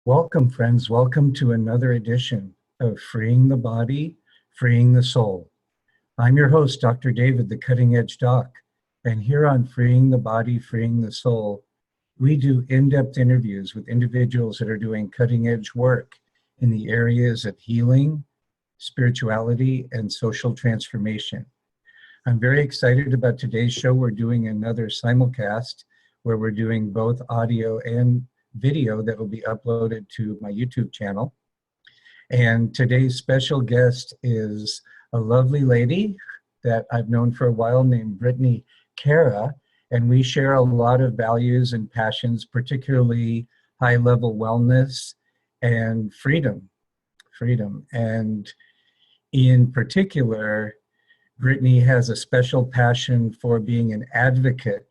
Welcome, friends. Welcome to another edition of Freeing the Body, Freeing the Soul. I'm your host, Dr. David, the Cutting Edge Doc. And here on Freeing the Body, Freeing the Soul, we do in-depth interviews with individuals that are doing cutting edge work in the areas of healing, spirituality, and social transformation. I'm very excited about today's show. We're doing another simulcast where we're doing both audio and video that will be uploaded to my YouTube channel. And today's special guest is a lovely lady that I've known for a while named Brittney Kara, and we share a lot of values and passions, particularly high-level wellness and freedom. And in particular, Brittney has a special passion for being an advocate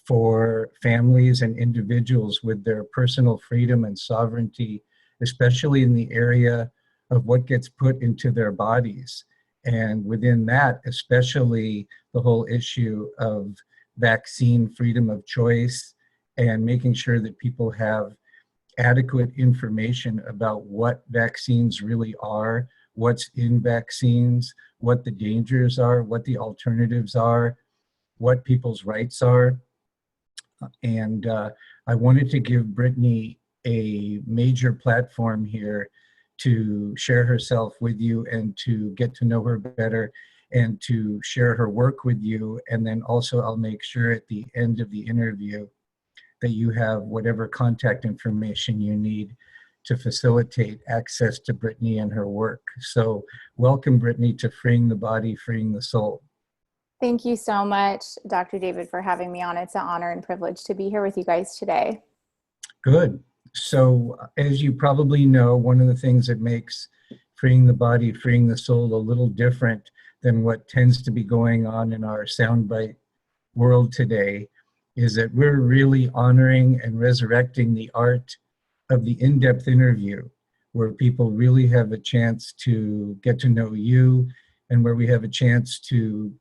for families and individuals with their personal freedom and sovereignty, especially in the area of what gets put into their bodies. And within that, especially the whole issue of vaccine freedom of choice and making sure that people have adequate information about what vaccines really are, what's in vaccines, what the dangers are, what the alternatives are, what people's rights are. And I wanted to give Brittney a major platform here to share herself with you and to get to know her better and to share her work with you. And then also I'll make sure at the end of the interview that you have whatever contact information you need to facilitate access to Brittney and her work. So welcome, Brittney, to Freeing the Body, Freeing the Soul. Thank you so much, Dr. David, for having me on. It's an honor and privilege to be here with you guys today. Good. So as you probably know, one of the things that makes Freeing the Body, Freeing the Soul a little different than what tends to be going on in our soundbite world today is that we're really honoring and resurrecting the art of the in-depth interview, where people really have a chance to get to know you and where we have a chance to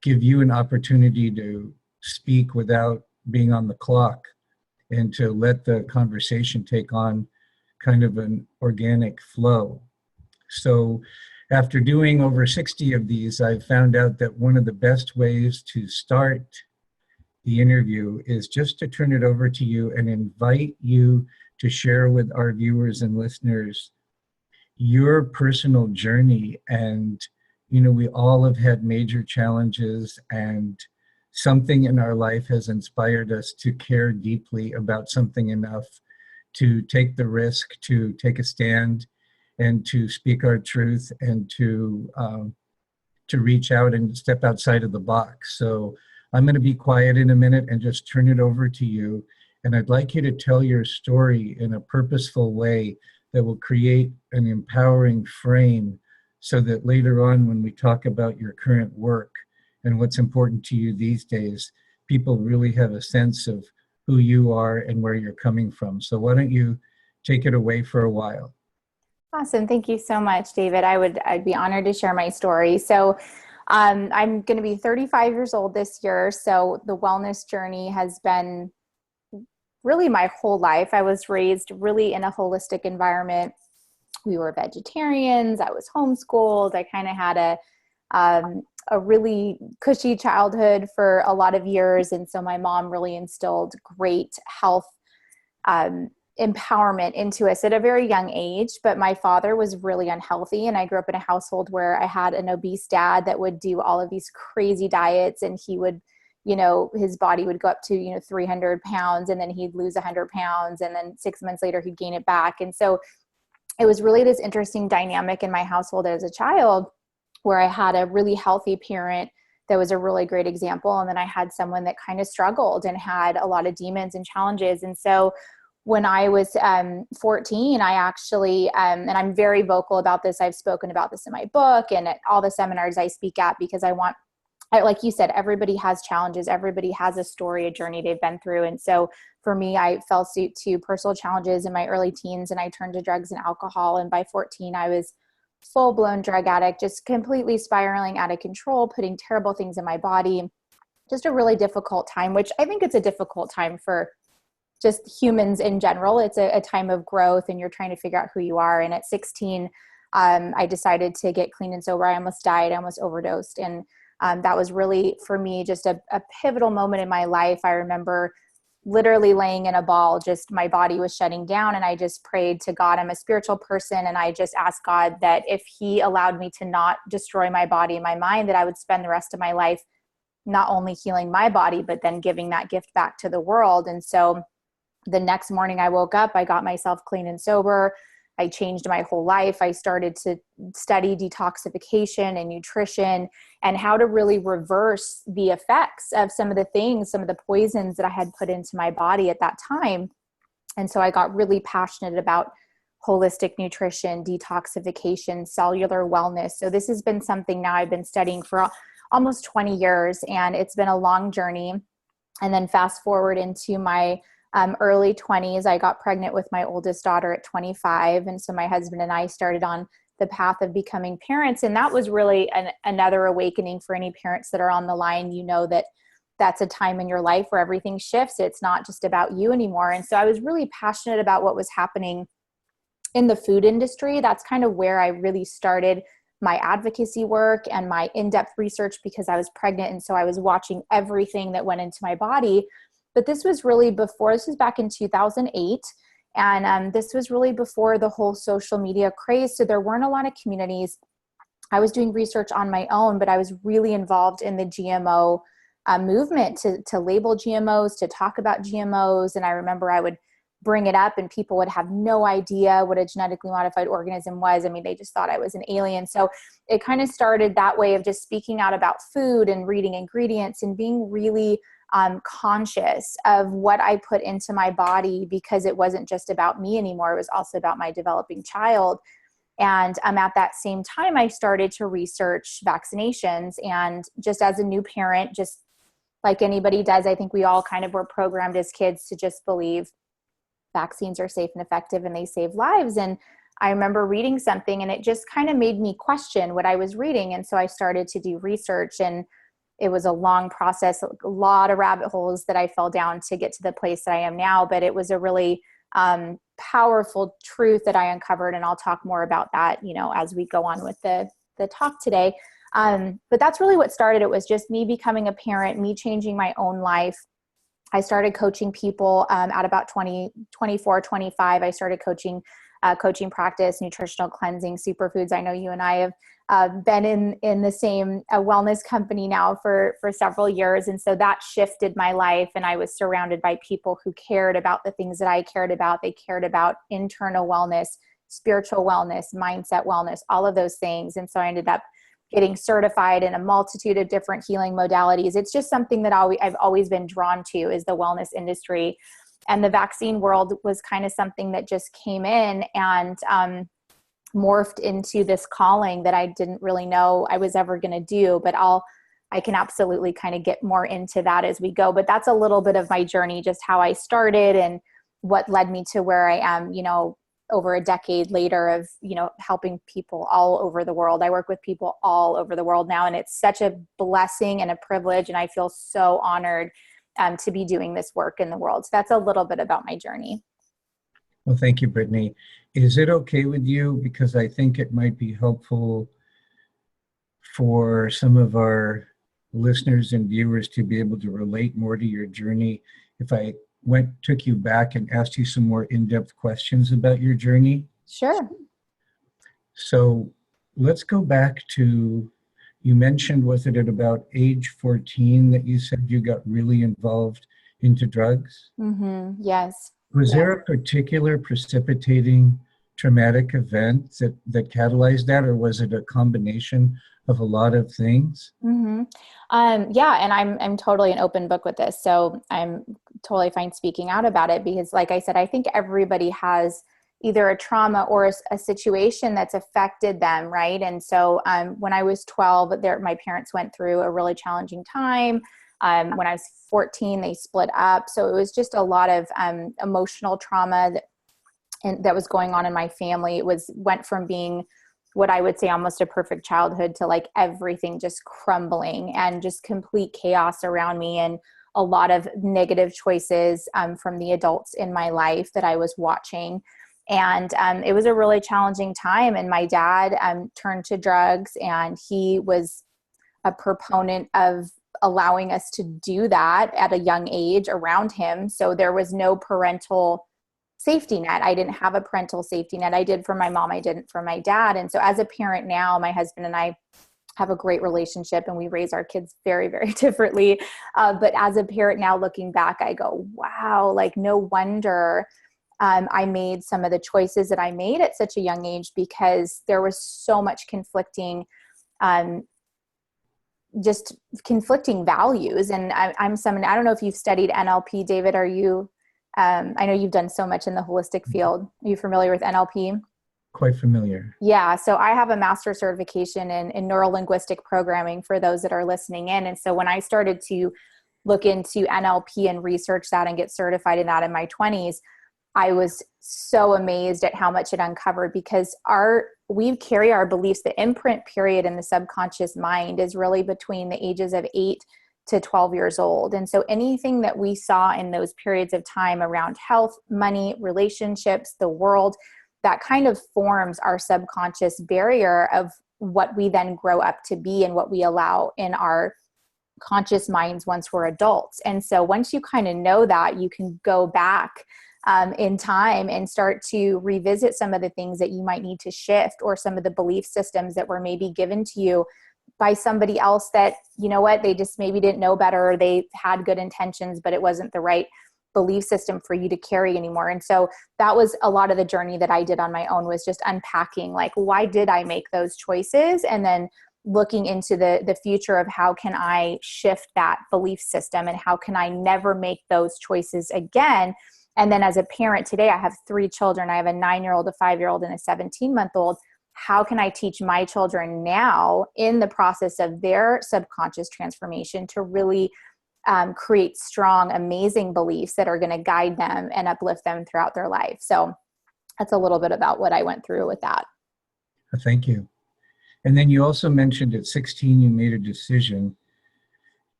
give you an opportunity to speak without being on the clock and to let the conversation take on kind of an organic flow. So after doing over 60 of these, I found out that one of the best ways to start the interview is just to turn it over to you and invite you to share with our viewers and listeners your personal journey. And you know, we all have had major challenges, and something in our life has inspired us to care deeply about something enough to take the risk, to take a stand, and to speak our truth, and to reach out and step outside of the box. So I'm going to be quiet in a minute and just turn it over to you. And I'd like you to tell your story in a purposeful way that will create an empowering frame so that later on when we talk about your current work and what's important to you these days, people really have a sense of who you are and where you're coming from. So why don't you take it away for a while? Awesome. Thank you so much, David. I'd be honored to share my story. So I'm going to be 35 years old this year. So the wellness journey has been really my whole life. I was raised really in a holistic environment. We were vegetarians. I was homeschooled. I kind of had a really cushy childhood for a lot of years. And so my mom really instilled great health empowerment into us at a very young age. But my father was really unhealthy. And I grew up in a household where I had an obese dad that would do all of these crazy diets. And he would, you know, his body would go up to, 300 pounds, and then he'd lose 100 pounds. And then 6 months later, he'd gain it back. And so it was really this interesting dynamic in my household as a child where I had a really healthy parent that was a really great example. And then I had someone that kind of struggled and had a lot of demons and challenges. And so when I was 14, I actually, and I'm very vocal about this, I've spoken about this in my book and at all the seminars I speak at, because like you said, everybody has challenges. Everybody has a story, a journey they've been through. And so for me, I fell suit to personal challenges in my early teens, and I turned to drugs and alcohol. And by 14, I was full-blown drug addict, just completely spiraling out of control, putting terrible things in my body. Just a really difficult time, which I think it's a difficult time for just humans in general. It's a time of growth and you're trying to figure out who you are. And at 16, I decided to get clean and sober. I almost died. I almost overdosed. And that was really, for me, just a pivotal moment in my life. I remember literally laying in a ball, just my body was shutting down. And I just prayed to God. I'm a spiritual person. And I just asked God that if he allowed me to not destroy my body and my mind, that I would spend the rest of my life not only healing my body, but then giving that gift back to the world. And so the next morning I woke up, I got myself clean and sober. I changed my whole life. I started to study detoxification and nutrition and how to really reverse the effects of some of the things, some of the poisons that I had put into my body at that time. And so I got really passionate about holistic nutrition, detoxification, cellular wellness. So this has been something now I've been studying for almost 20 years, and it's been a long journey. And then fast forward into my early 20s, I got pregnant with my oldest daughter at 25. And so my husband and I started on the path of becoming parents. And that was really another awakening for any parents that are on the line. You know that that's a time in your life where everything shifts. It's not just about you anymore. And so I was really passionate about what was happening in the food industry. That's kind of where I really started my advocacy work and my in-depth research, because I was pregnant. And so I was watching everything that went into my body. But this was really before, this was back in 2008. And this was really before the whole social media craze. So there weren't a lot of communities. I was doing research on my own, but I was really involved in the GMO movement to label GMOs, to talk about GMOs. And I remember I would bring it up and people would have no idea what a genetically modified organism was. I mean, they just thought I was an alien. So it kind of started that way of just speaking out about food and reading ingredients and being really conscious of what I put into my body, because it wasn't just about me anymore. It was also about my developing child. And at that same time, I started to research vaccinations. And just as a new parent, just like anybody does, I think we all kind of were programmed as kids to just believe vaccines are safe and effective and they save lives. And I remember reading something and it just kind of made me question what I was reading. And so I started to do research, and it was a long process, a lot of rabbit holes that I fell down to get to the place that I am now. But it was a really powerful truth that I uncovered. And I'll talk more about that, as we go on with the talk today. But that's really what started. It was just me becoming a parent, me changing my own life. I started coaching people at about 24, 25. I started coaching practice, nutritional cleansing, superfoods. I know you and I have been in the same wellness company now for several years. And so that shifted my life. And I was surrounded by people who cared about the things that I cared about. They cared about internal wellness, spiritual wellness, mindset wellness, all of those things. And so I ended up getting certified in a multitude of different healing modalities. It's just something that I've always been drawn to, is the wellness industry. And the vaccine world was kind of something that just came in and morphed into this calling that I didn't really know I was ever going to do. But I can absolutely kind of get more into that as we go. But that's a little bit of my journey, just how I started and what led me to where I am, over a decade later of, helping people all over the world. I work with people all over the world now, and it's such a blessing and a privilege. And I feel so honored to be doing this work in the world. So that's a little bit about my journey. Well, thank you, Brittney. Is it okay with you, because I think it might be helpful for some of our listeners and viewers to be able to relate more to your journey, if I took you back and asked you some more in-depth questions about your journey? Sure. So let's go back to, you mentioned, was it at about age 14 that you said you got really involved into drugs? Mm-hmm. Yes. Was there a particular precipitating traumatic event that catalyzed that, or was it a combination of a lot of things? Mm-hmm. Yeah. And I'm totally an open book with this. So I'm totally fine speaking out about it, because like I said, I think everybody has either a trauma or a situation that's affected them. Right. And so when I was 12, my parents went through a really challenging time. When I was 14, they split up. So it was just a lot of emotional trauma that was going on in my family. Went from being what I would say almost a perfect childhood to like everything just crumbling and just complete chaos around me, and a lot of negative choices from the adults in my life that I was watching. And it was a really challenging time. And my dad turned to drugs, and he was a proponent of allowing us to do that at a young age around him. So there was no parental safety net. I didn't have a parental safety net. I did for my mom. I didn't for my dad. And so as a parent now, my husband and I have a great relationship, and we raise our kids very, very differently. But as a parent now, looking back, I go, wow, like no wonder I made some of the choices that I made at such a young age, because there was so much conflicting values. And I'm someone, I don't know if you've studied NLP, David, are you, I know you've done so much in the holistic field. Are you familiar with NLP? Quite familiar. Yeah. So I have a master's certification in neuro-linguistic programming for those that are listening in. And so when I started to look into NLP and research that and get certified in that in my 20s, I was so amazed at how much it uncovered, because we carry our beliefs. The imprint period in the subconscious mind is really between the ages of 8 to 12 years old. And so anything that we saw in those periods of time around health, money, relationships, the world, that kind of forms our subconscious barrier of what we then grow up to be and what we allow in our conscious minds once we're adults. And so once you kind of know that, you can go back in time and start to revisit some of the things that you might need to shift, or some of the belief systems that were maybe given to you by somebody else that, you know what, they just maybe didn't know better, or they had good intentions, but it wasn't the right belief system for you to carry anymore. And so that was a lot of the journey that I did on my own, was just unpacking, like, why did I make those choices? And then looking into the future of how can I shift that belief system, and how can I never make those choices again. And then as a parent today, I have 3 children. I have a 9-year-old, a 5-year-old, and a 17-month-old. How can I teach my children now, in the process of their subconscious transformation, to really create strong, amazing beliefs that are going to guide them and uplift them throughout their life? So that's a little bit about what I went through with that. Thank you. And then you also mentioned at 16, you made a decision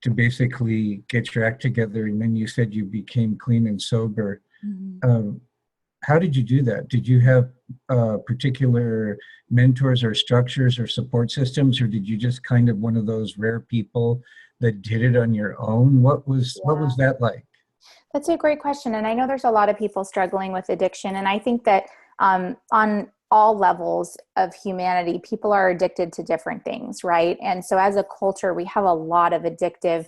to basically get your act together. And then you said you became clean and sober. Mm-hmm. How did you do that? Did you have particular mentors or structures or support systems, or did you just kind of one of those rare people that did it on your own? What was that like? That's a great question. And I know there's a lot of people struggling with addiction. And I think that on all levels of humanity, people are addicted to different things, right? And so as a culture, we have a lot of addictive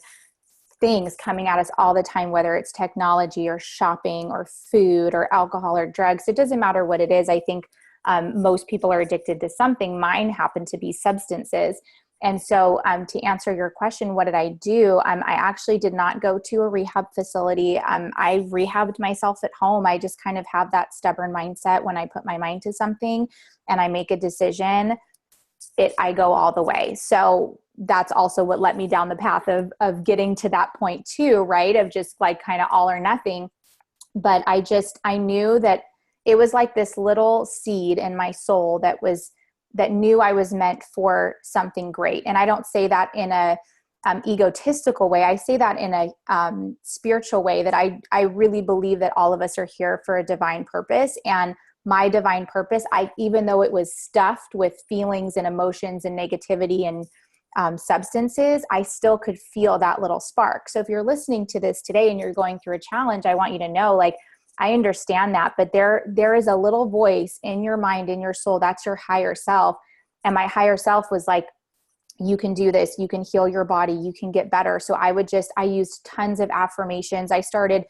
things coming at us all the time, whether it's technology or shopping or food or alcohol or drugs. It doesn't matter what it is. I think most people are addicted to something. Mine happen to be substances. And so to answer your question, what did I do? I actually did not go to a rehab facility. I rehabbed myself at home. I just kind of have that stubborn mindset. When I put my mind to something and I make a decision, I go all the way. So that's also what led me down the path of getting to that point too, right? Of just like kind of all or nothing. But I knew that it was like this little seed in my soul that knew I was meant for something great. And I don't say that in a egotistical way. I say that in a spiritual way, that I really believe that all of us are here for a divine purpose. And my divine purpose, even though it was stuffed with feelings and emotions and negativity and substances, I still could feel that little spark. So if you're listening to this today and you're going through a challenge, I want you to know, like, I understand that, but there is a little voice in your mind, in your soul, that's your higher self. And my higher self was like, you can do this, you can heal your body, you can get better. So I used tons of affirmations. I started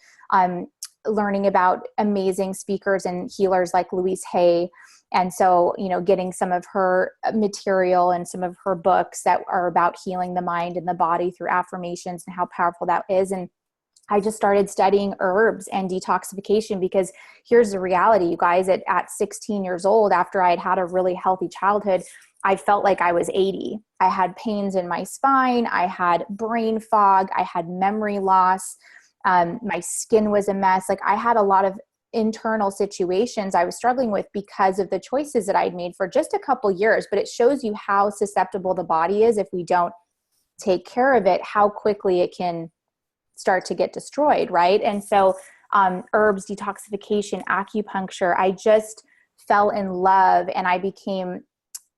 learning about amazing speakers and healers like Louise Hay. And so, getting some of her material and some of her books that are about healing the mind and the body through affirmations and how powerful that is. And I just started studying herbs and detoxification, because here's the reality, you guys, at 16 years old, after I had had a really healthy childhood, I felt like I was 80. I had pains in my spine. I had brain fog. I had memory loss. My skin was a mess. Like, I had a lot of internal situations I was struggling with because of the choices that I'd made for just a couple years. But it shows you how susceptible the body is if we don't take care of it, how quickly it can start to get destroyed. Right. And so herbs, detoxification, acupuncture, I just fell in love, and I became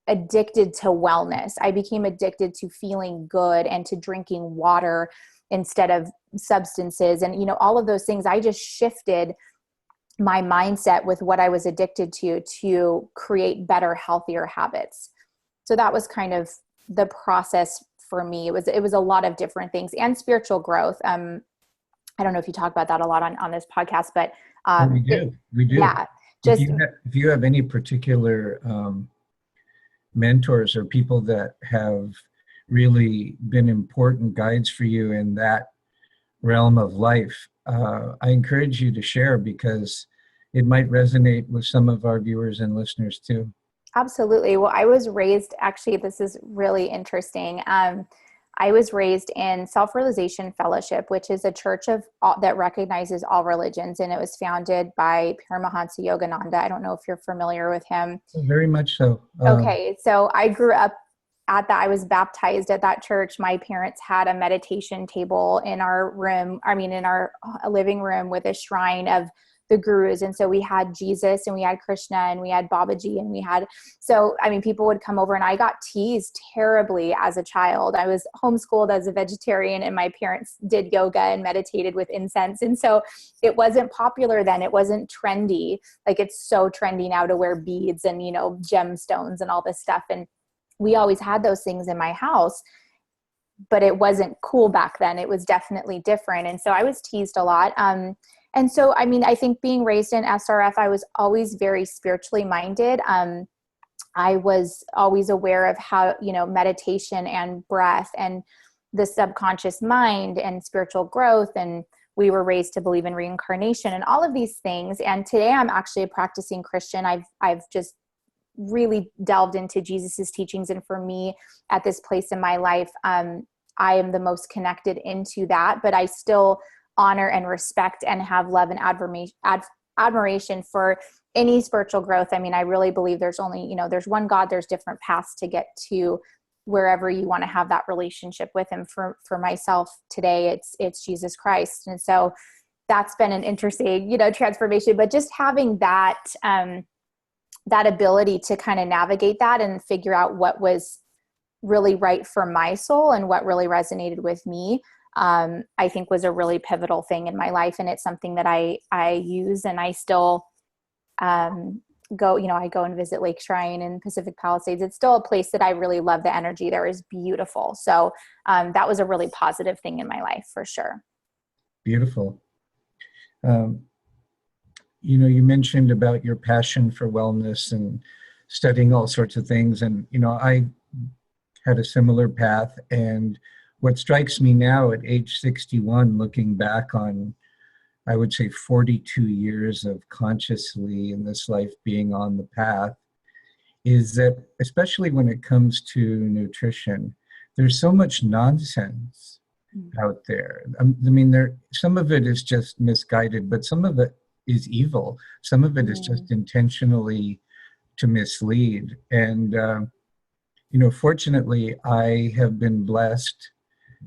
addicted to wellness. I became addicted to feeling good and to drinking water instead of substances. And, all of those things, I just shifted my mindset with what I was addicted to create better, healthier habits. So that was kind of the process for me. It was a lot of different things, and spiritual growth. I don't know if you talk about that a lot on this podcast, but we do. Yeah. If you have any particular mentors or people that have really been important guides for you in that realm of life, I encourage you to share, because it might resonate with some of our viewers and listeners too. Absolutely. Well, I was raised, actually, this is really interesting. I was raised in Self-Realization Fellowship, which is a church that recognizes all religions. And it was founded by Paramahansa Yogananda. I don't know if you're familiar with him. Very much so. Okay. So I grew up at that. I was baptized at that church. My parents had a meditation table in our room, in our living room, with a shrine of the gurus. And so we had Jesus, and we had Krishna, and we had Babaji, and people would come over, and I got teased terribly as a child. I was homeschooled as a vegetarian, and my parents did yoga and meditated with incense. And so it wasn't popular then. It wasn't trendy. Like, it's so trendy now to wear beads and, gemstones and all this stuff. And we always had those things in my house, but it wasn't cool back then. It was definitely different. And so I was teased a lot. And so, I think being raised in SRF, I was always very spiritually minded. I was always aware of how, meditation and breath and the subconscious mind and spiritual growth. And we were raised to believe in reincarnation and all of these things. And today I'm actually a practicing Christian. I've just really delved into Jesus's teachings. And for me, at this place in my life, I am the most connected into that, but I still honor and respect and have love and admiration for any spiritual growth. I really believe there's only, there's one God, there's different paths to get to wherever you want to have that relationship with him. For myself today, it's Jesus Christ. And so that's been an interesting, transformation, but just having that, that ability to kind of navigate that and figure out what was really right for my soul and what really resonated with me, I think was a really pivotal thing in my life. And it's something that I use, and I still go and visit Lake Shrine and Pacific Palisades. It's still a place that I really love. The energy there is beautiful. So that was a really positive thing in my life, for sure. Beautiful. You mentioned about your passion for wellness and studying all sorts of things. And, I had a similar path. And what strikes me now at age 61, looking back on, I would say 42 years of consciously in this life being on the path, is that especially when it comes to nutrition, there's so much nonsense out there. Some of it is just misguided, but some of it is evil. Some of it is just intentionally to mislead. And, fortunately, I have been blessed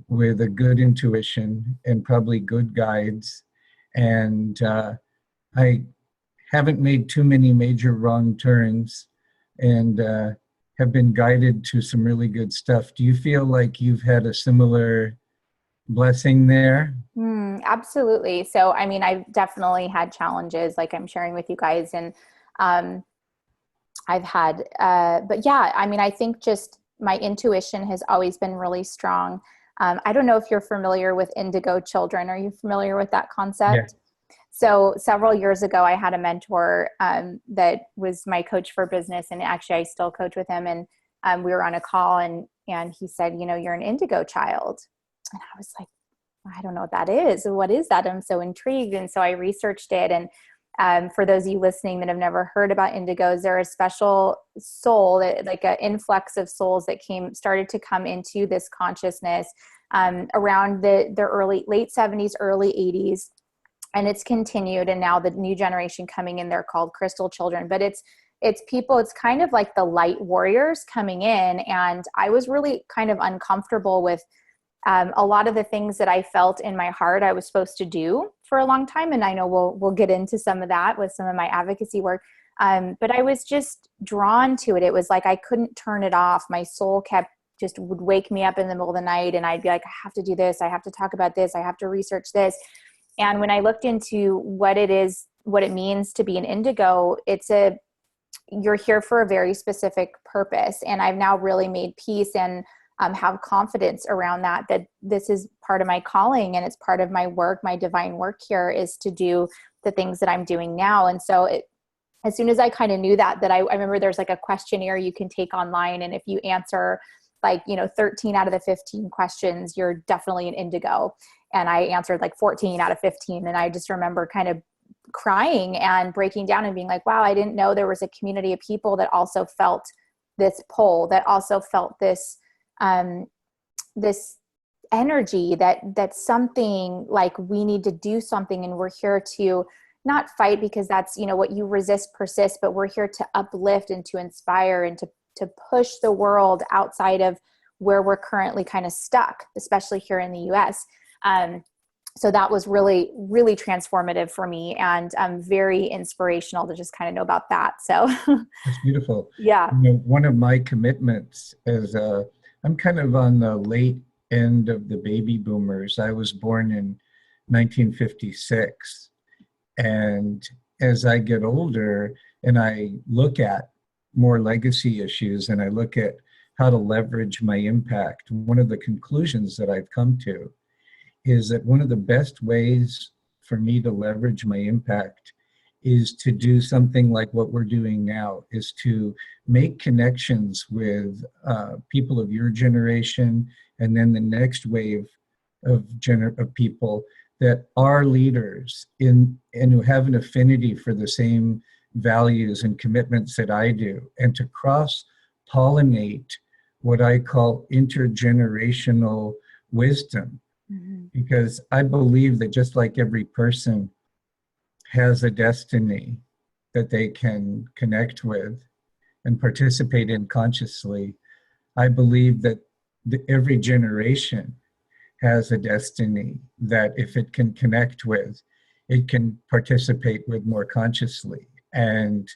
with a good intuition and probably good guides. And I haven't made too many major wrong turns, and have been guided to some really good stuff. Do you feel like you've had a similar blessing there? Absolutely. So, I've definitely had challenges, like I'm sharing with you guys. And I've had, but yeah, I think just my intuition has always been really strong. I don't know if you're familiar with Indigo Children. Are you familiar with that concept? Yeah. So several years ago, I had a mentor that was my coach for business. And actually, I still coach with him. And we were on a call, and he said, you're an indigo child. And I was like, I don't know what that is. What is that? I'm so intrigued. And so I researched it. And for those of you listening that have never heard about indigos, they're a special soul, like an influx of souls that started to come into this consciousness around the late 70s, early 80s. And it's continued. And now the new generation coming in, they're called crystal children. But it's people, it's kind of like the light warriors coming in. And I was really kind of uncomfortable with A lot of the things that I felt in my heart I was supposed to do for a long time, and I know we'll get into some of that with some of my advocacy work. But I was just drawn to it. It was like I couldn't turn it off. My soul kept just would wake me up in the middle of the night, and I'd be like, I have to do this. I have to talk about this. I have to research this. And when I looked into what it is, what it means to be an indigo, you're here for a very specific purpose. And I've now really made peace and have confidence around that this is part of my calling, and it's part of my work. My divine work here is to do the things that I'm doing now. And so as soon as I kind of knew that I remember there's like a questionnaire you can take online. And if you answer 13 out of the 15 questions, you're definitely an indigo. And I answered like 14 out of 15. And I just remember kind of crying and breaking down and being like, wow, I didn't know there was a community of people that also felt this pull, that also felt this energy that something, like we need to do something, and we're here to not fight, because that's, what you resist persists, but we're here to uplift and to inspire and to push the world outside of where we're currently kind of stuck, especially here in the US. So that was really, really transformative for me, and very inspirational to just kind of know about that. So That's beautiful. Yeah. One of my commitments is I'm kind of on the late end of the baby boomers. I was born in 1956. And as I get older and I look at more legacy issues and I look at how to leverage my impact, one of the conclusions that I've come to is that one of the best ways for me to leverage my impact is to do something like what we're doing now, is to make connections with people of your generation, and then the next wave of people that are leaders and who have an affinity for the same values and commitments that I do, and to cross-pollinate what I call intergenerational wisdom. Mm-hmm. Because I believe that just like every person has a destiny that they can connect with and participate in consciously, I believe that every generation has a destiny that if it can connect with, it can participate with more consciously. And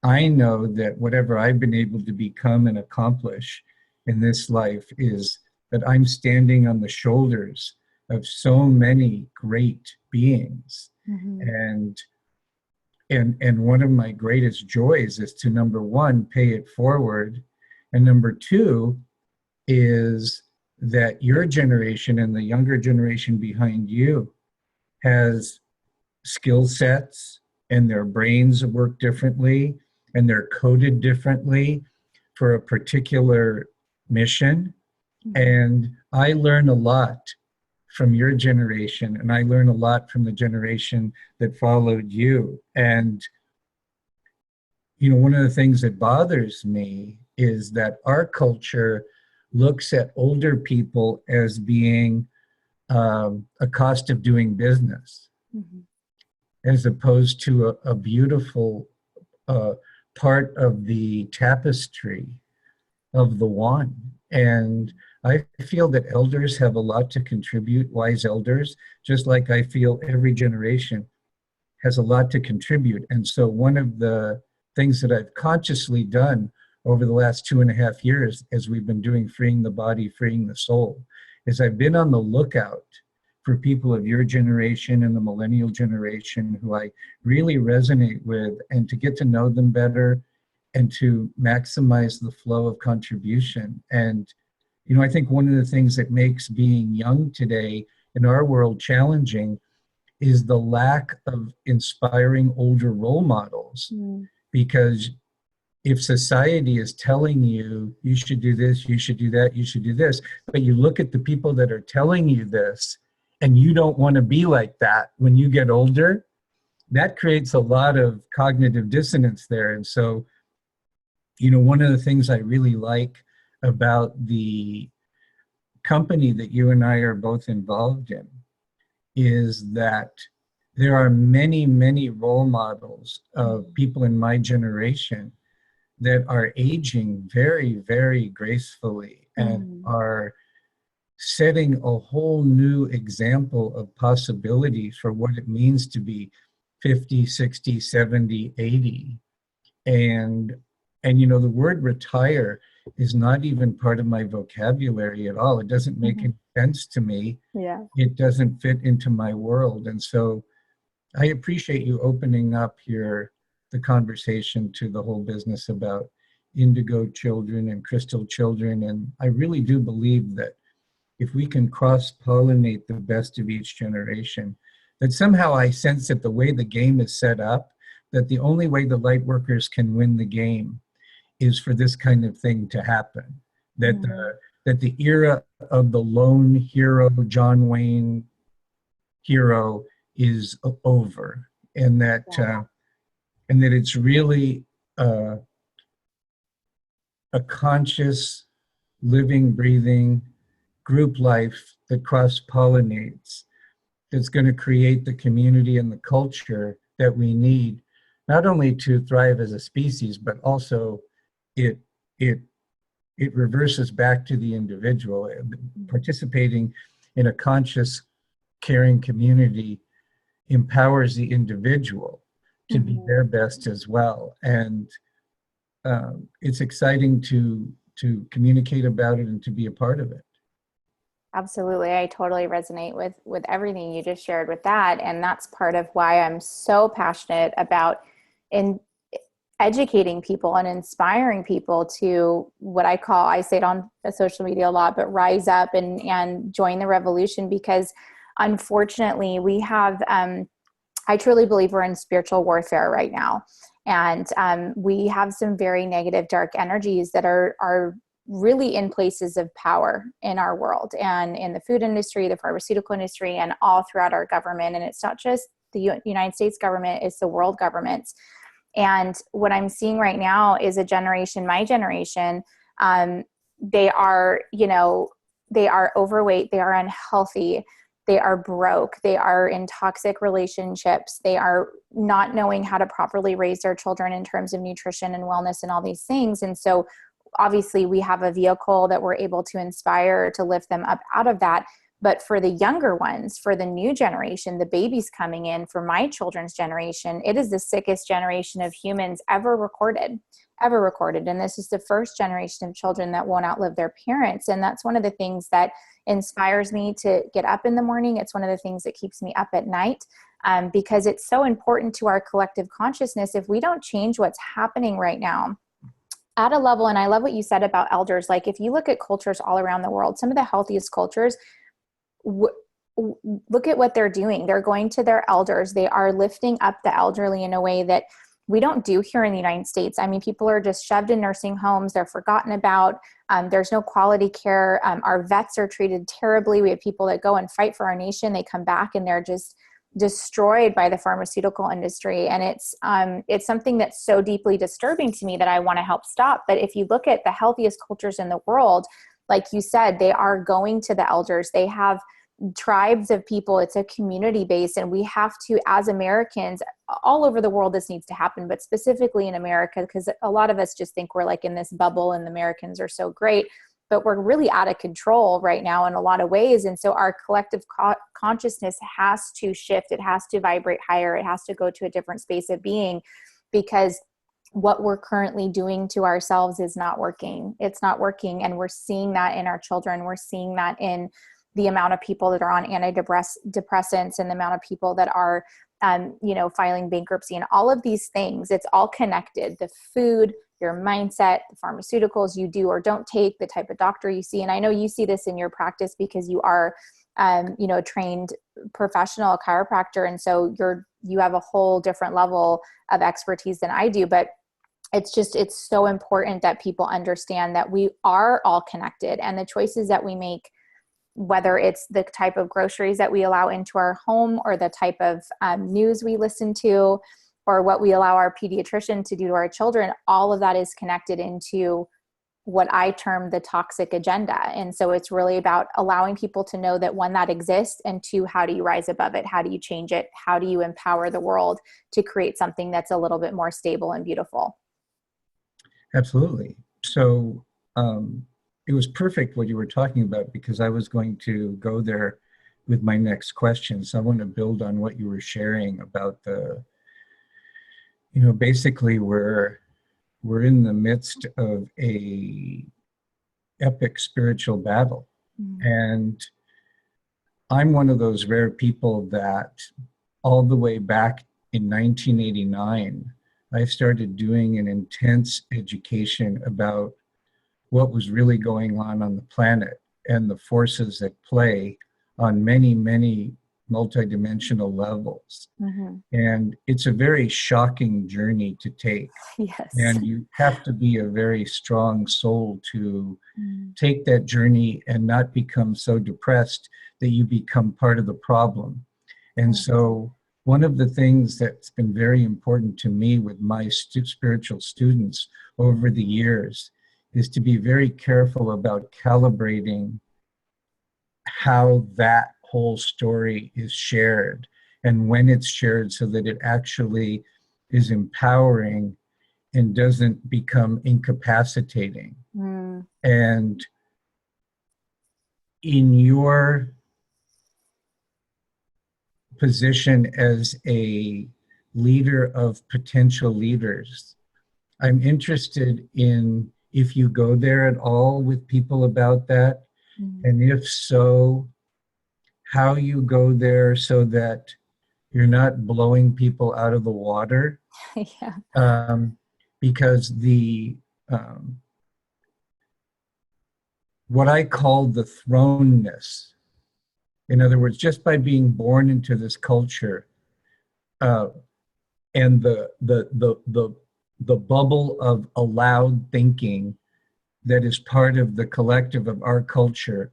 I know that whatever I've been able to become and accomplish in this life is that I'm standing on the shoulders of so many great beings. Mm-hmm. And one of my greatest joys is to, number one, pay it forward. And number two is that your generation and the younger generation behind you has skill sets, and their brains work differently, and they're coded differently for a particular mission. Mm-hmm. And I learn a lot from your generation, and I learn a lot from the generation that followed you. And, one of the things that bothers me is that our culture looks at older people as being a cost of doing business, mm-hmm. as opposed to a beautiful part of the tapestry of the one. And I feel that elders have a lot to contribute, wise elders, just like I feel every generation has a lot to contribute. And so one of the things that I've consciously done over the last 2.5 years, as we've been doing Freeing the Body, Freeing the Soul, is I've been on the lookout for people of your generation and the millennial generation who I really resonate with, and to get to know them better and to maximize the flow of contribution. And, I think one of the things that makes being young today in our world challenging is the lack of inspiring older role models. Mm. Because if society is telling you, you should do this, you should do that, you should do this, but you look at the people that are telling you this and you don't want to be like that when you get older, that creates a lot of cognitive dissonance there. And so, one of the things I really like about the company that you and I are both involved in is that there are many, many role models of people in my generation that are aging very, very gracefully and are setting a whole new example of possibilities for what it means to be 50, 60, 70, 80. And you know, the word retire is not even part of my vocabulary at all. It doesn't make any sense to me. Yeah. It doesn't fit into my world. And so I appreciate you opening up the conversation to the whole business about indigo children and crystal children. And I really do believe that if we can cross-pollinate the best of each generation, that somehow I sense that the way the game is set up, that the only way the light workers can win the game is for this kind of thing to happen. That that the era of the lone hero, John Wayne hero, is over, and that it's really a conscious, living, breathing group life that cross-pollinates, that's going to create the community and the culture that we need, not only to thrive as a species, but also it reverses back to the individual. Participating in a conscious, caring community empowers the individual to be their best as well. And it's exciting to communicate about it and to be a part of it. Absolutely. I totally resonate with everything you just shared with that. And that's part of why I'm so passionate about educating people and inspiring people to what I say it on social media a lot, but rise up and join the revolution, because unfortunately we have, I truly believe we're in spiritual warfare right now. And we have some very negative, dark energies that are really in places of power in our world and in the food industry, the pharmaceutical industry, and all throughout our government. And it's not just the United States government, it's the world governments. And what I'm seeing right now is a generation, my generation, they are overweight, they are unhealthy, they are broke, they are in toxic relationships, they are not knowing how to properly raise their children in terms of nutrition and wellness and all these things. And so obviously we have a vehicle that we're able to inspire to lift them up out of that. But for the younger ones, for the new generation, the babies coming in, for my children's generation, it is the sickest generation of humans ever recorded. And this is the first generation of children that won't outlive their parents. And that's one of the things that inspires me to get up in the morning. It's one of the things that keeps me up at night, because it's so important to our collective consciousness. If we don't change what's happening right now at a level, and I love what you said about elders, like if you look at cultures all around the world, some of the healthiest cultures, look at what they're doing. They're going to their elders. They are lifting up the elderly in a way that we don't do here in the United States. I mean, people are just shoved in nursing homes. They're forgotten about. There's no quality care. Our vets are treated terribly. We have people that go and fight for our nation. They come back and they're just destroyed by the pharmaceutical industry. And it's something that's so deeply disturbing to me that I want to help stop. But if you look at the healthiest cultures in the world, like you said, they are going to the elders. They have tribes of people. It's a community base. And we have to, as Americans, all over the world, this needs to happen, but specifically in America, because a lot of us just think we're like in this bubble and the Americans are so great, but we're really out of control right now in a lot of ways. And so our collective consciousness has to shift. It has to vibrate higher. It has to go to a different space of being, because what we're currently doing to ourselves is not working. It's not working. And we're seeing that in our children. We're seeing that in the amount of people that are on antidepressants and the amount of people that are, filing bankruptcy and all of these things. It's all connected. The food, your mindset, the pharmaceuticals you do or don't take, the type of doctor you see. And I know you see this in your practice because you are, a trained professional chiropractor. And so you have a whole different level of expertise than I do, but it's so important that people understand that we are all connected, and the choices that we make, whether it's the type of groceries that we allow into our home or the type of news we listen to or what we allow our pediatrician to do to our children, all of that is connected into what I term the toxic agenda. And so it's really about allowing people to know that, one, that exists, and two, how do you rise above it? How do you change it? How do you empower the world to create something that's a little bit more stable and beautiful? Absolutely. So it was perfect what you were talking about, because I was going to go there with my next question. So I want to build on what you were sharing about basically we're in the midst of a epic spiritual battle. And I'm one of those rare people that all the way back in 1989, I started doing an intense education about what was really going on the planet and the forces at play on many, many multidimensional levels. And it's a very shocking journey to take. Yes. And you have to be a very strong soul to take that journey and not become so depressed that you become part of the problem. And so one of the things that's been very important to me with my spiritual students over the years is to be very careful about calibrating how that whole story is shared and when it's shared, so that it actually is empowering and doesn't become incapacitating. And in your position as a leader of potential leaders, I'm interested in if you go there at all with people about that, and if so, how you go there so that you're not blowing people out of the water. Because what I call the thrownness, in other words, just by being born into this culture, and the bubble of allowed thinking that is part of the collective of our culture,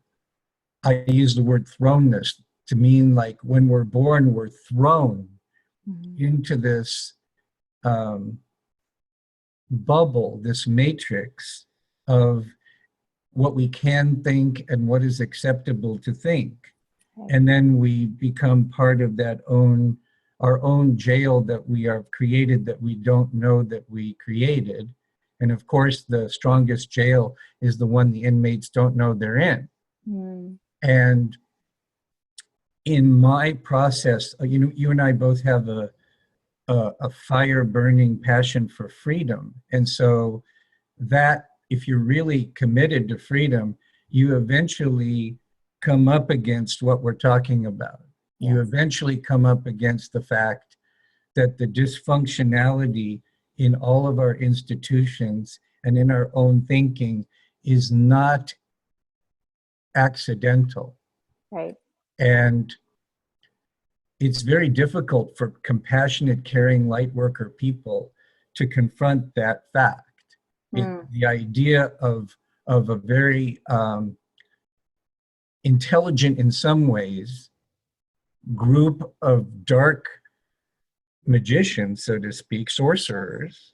I use the word thrownness to mean like when we're born, we're thrown into this bubble, this matrix of what we can think and what is acceptable to think. And then we become part of our own jail that we have created that we don't know that we created. And of course, the strongest jail is the one the inmates don't know they're in. And in my process, you and I both have a fire burning passion for freedom. And so that, if you're really committed to freedom, you eventually come up against what we're talking about. You eventually come up against the fact that the dysfunctionality in all of our institutions and in our own thinking is not accidental. And it's very difficult for compassionate, caring, light worker people to confront that fact. The idea of a very intelligent, in some ways, group of dark magicians, so to speak, sorcerers,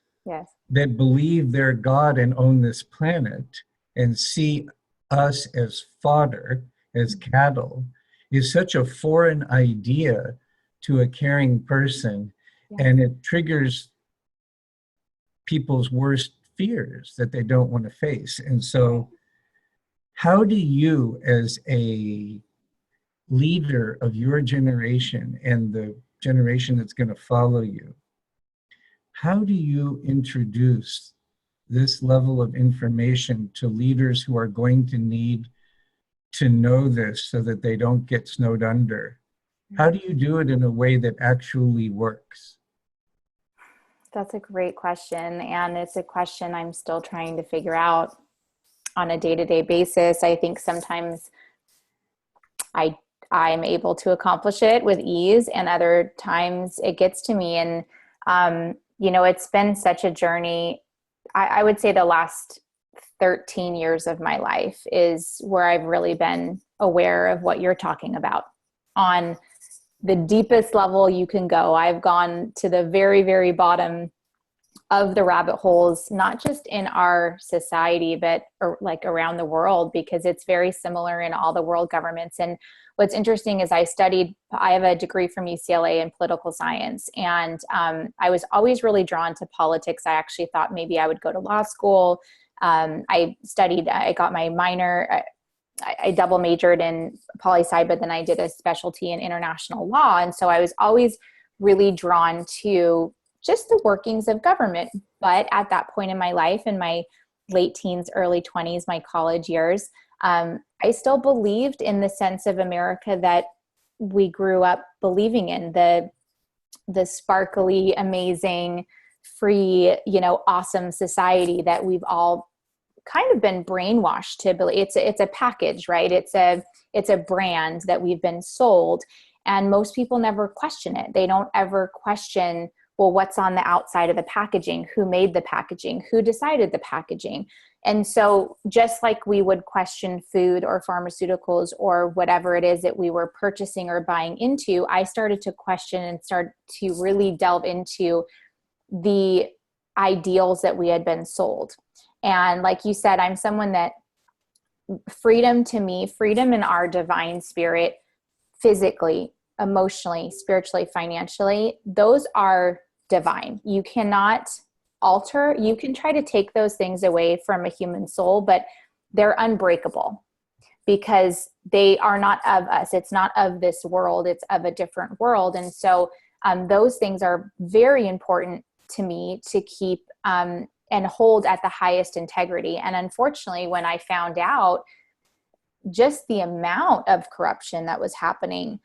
that believe they're God and own this planet and see us as fodder, as cattle, is such a foreign idea to a caring person. And it triggers people's worst fears that they don't want to face. And so how do you, as a leader of your generation and the generation that's going to follow you, how do you introduce this level of information to leaders who are going to need to know this so that they don't get snowed under? How do you do it in a way that actually works? That's a great question. And it's a question I'm still trying to figure out on a day-to-day basis. I think sometimes I'm able to accomplish it with ease, and other times it gets to me. And, it's been such a journey. I would say the last 13 years of my life is where I've really been aware of what you're talking about on the deepest level you can go. I've gone to the very, very bottom of the rabbit holes, not just in our society, but like around the world, because it's very similar in all the world governments. And what's interesting is I have a degree from UCLA in political science, and I was always really drawn to politics. I actually thought maybe I would go to law school. I got my minor, I double majored in poli-sci, but then I did a specialty in international law. And so I was always really drawn to just the workings of government. But at that point in my life, in my late teens, early 20s, my college years, I still believed in the sense of America that we grew up believing in, the sparkly, amazing, free, awesome society that we've all kind of been brainwashed to believe. It's a package, right? It's a brand that we've been sold, and most people never question it. They don't ever question, well, what's on the outside of the packaging? Who made the packaging? Who decided the packaging? And so just like we would question food or pharmaceuticals or whatever it is that we were purchasing or buying into, I started to question and start to really delve into the ideals that we had been sold. And like you said, I'm someone that freedom to me, freedom in our divine spirit, physically, emotionally, spiritually, financially, those are divine. You cannot alter. You can try to take those things away from a human soul, but they're unbreakable because they are not of us. It's not of this world. It's of a different world. And so those things are very important to me to keep and hold at the highest integrity. And unfortunately, when I found out just the amount of corruption that was happening,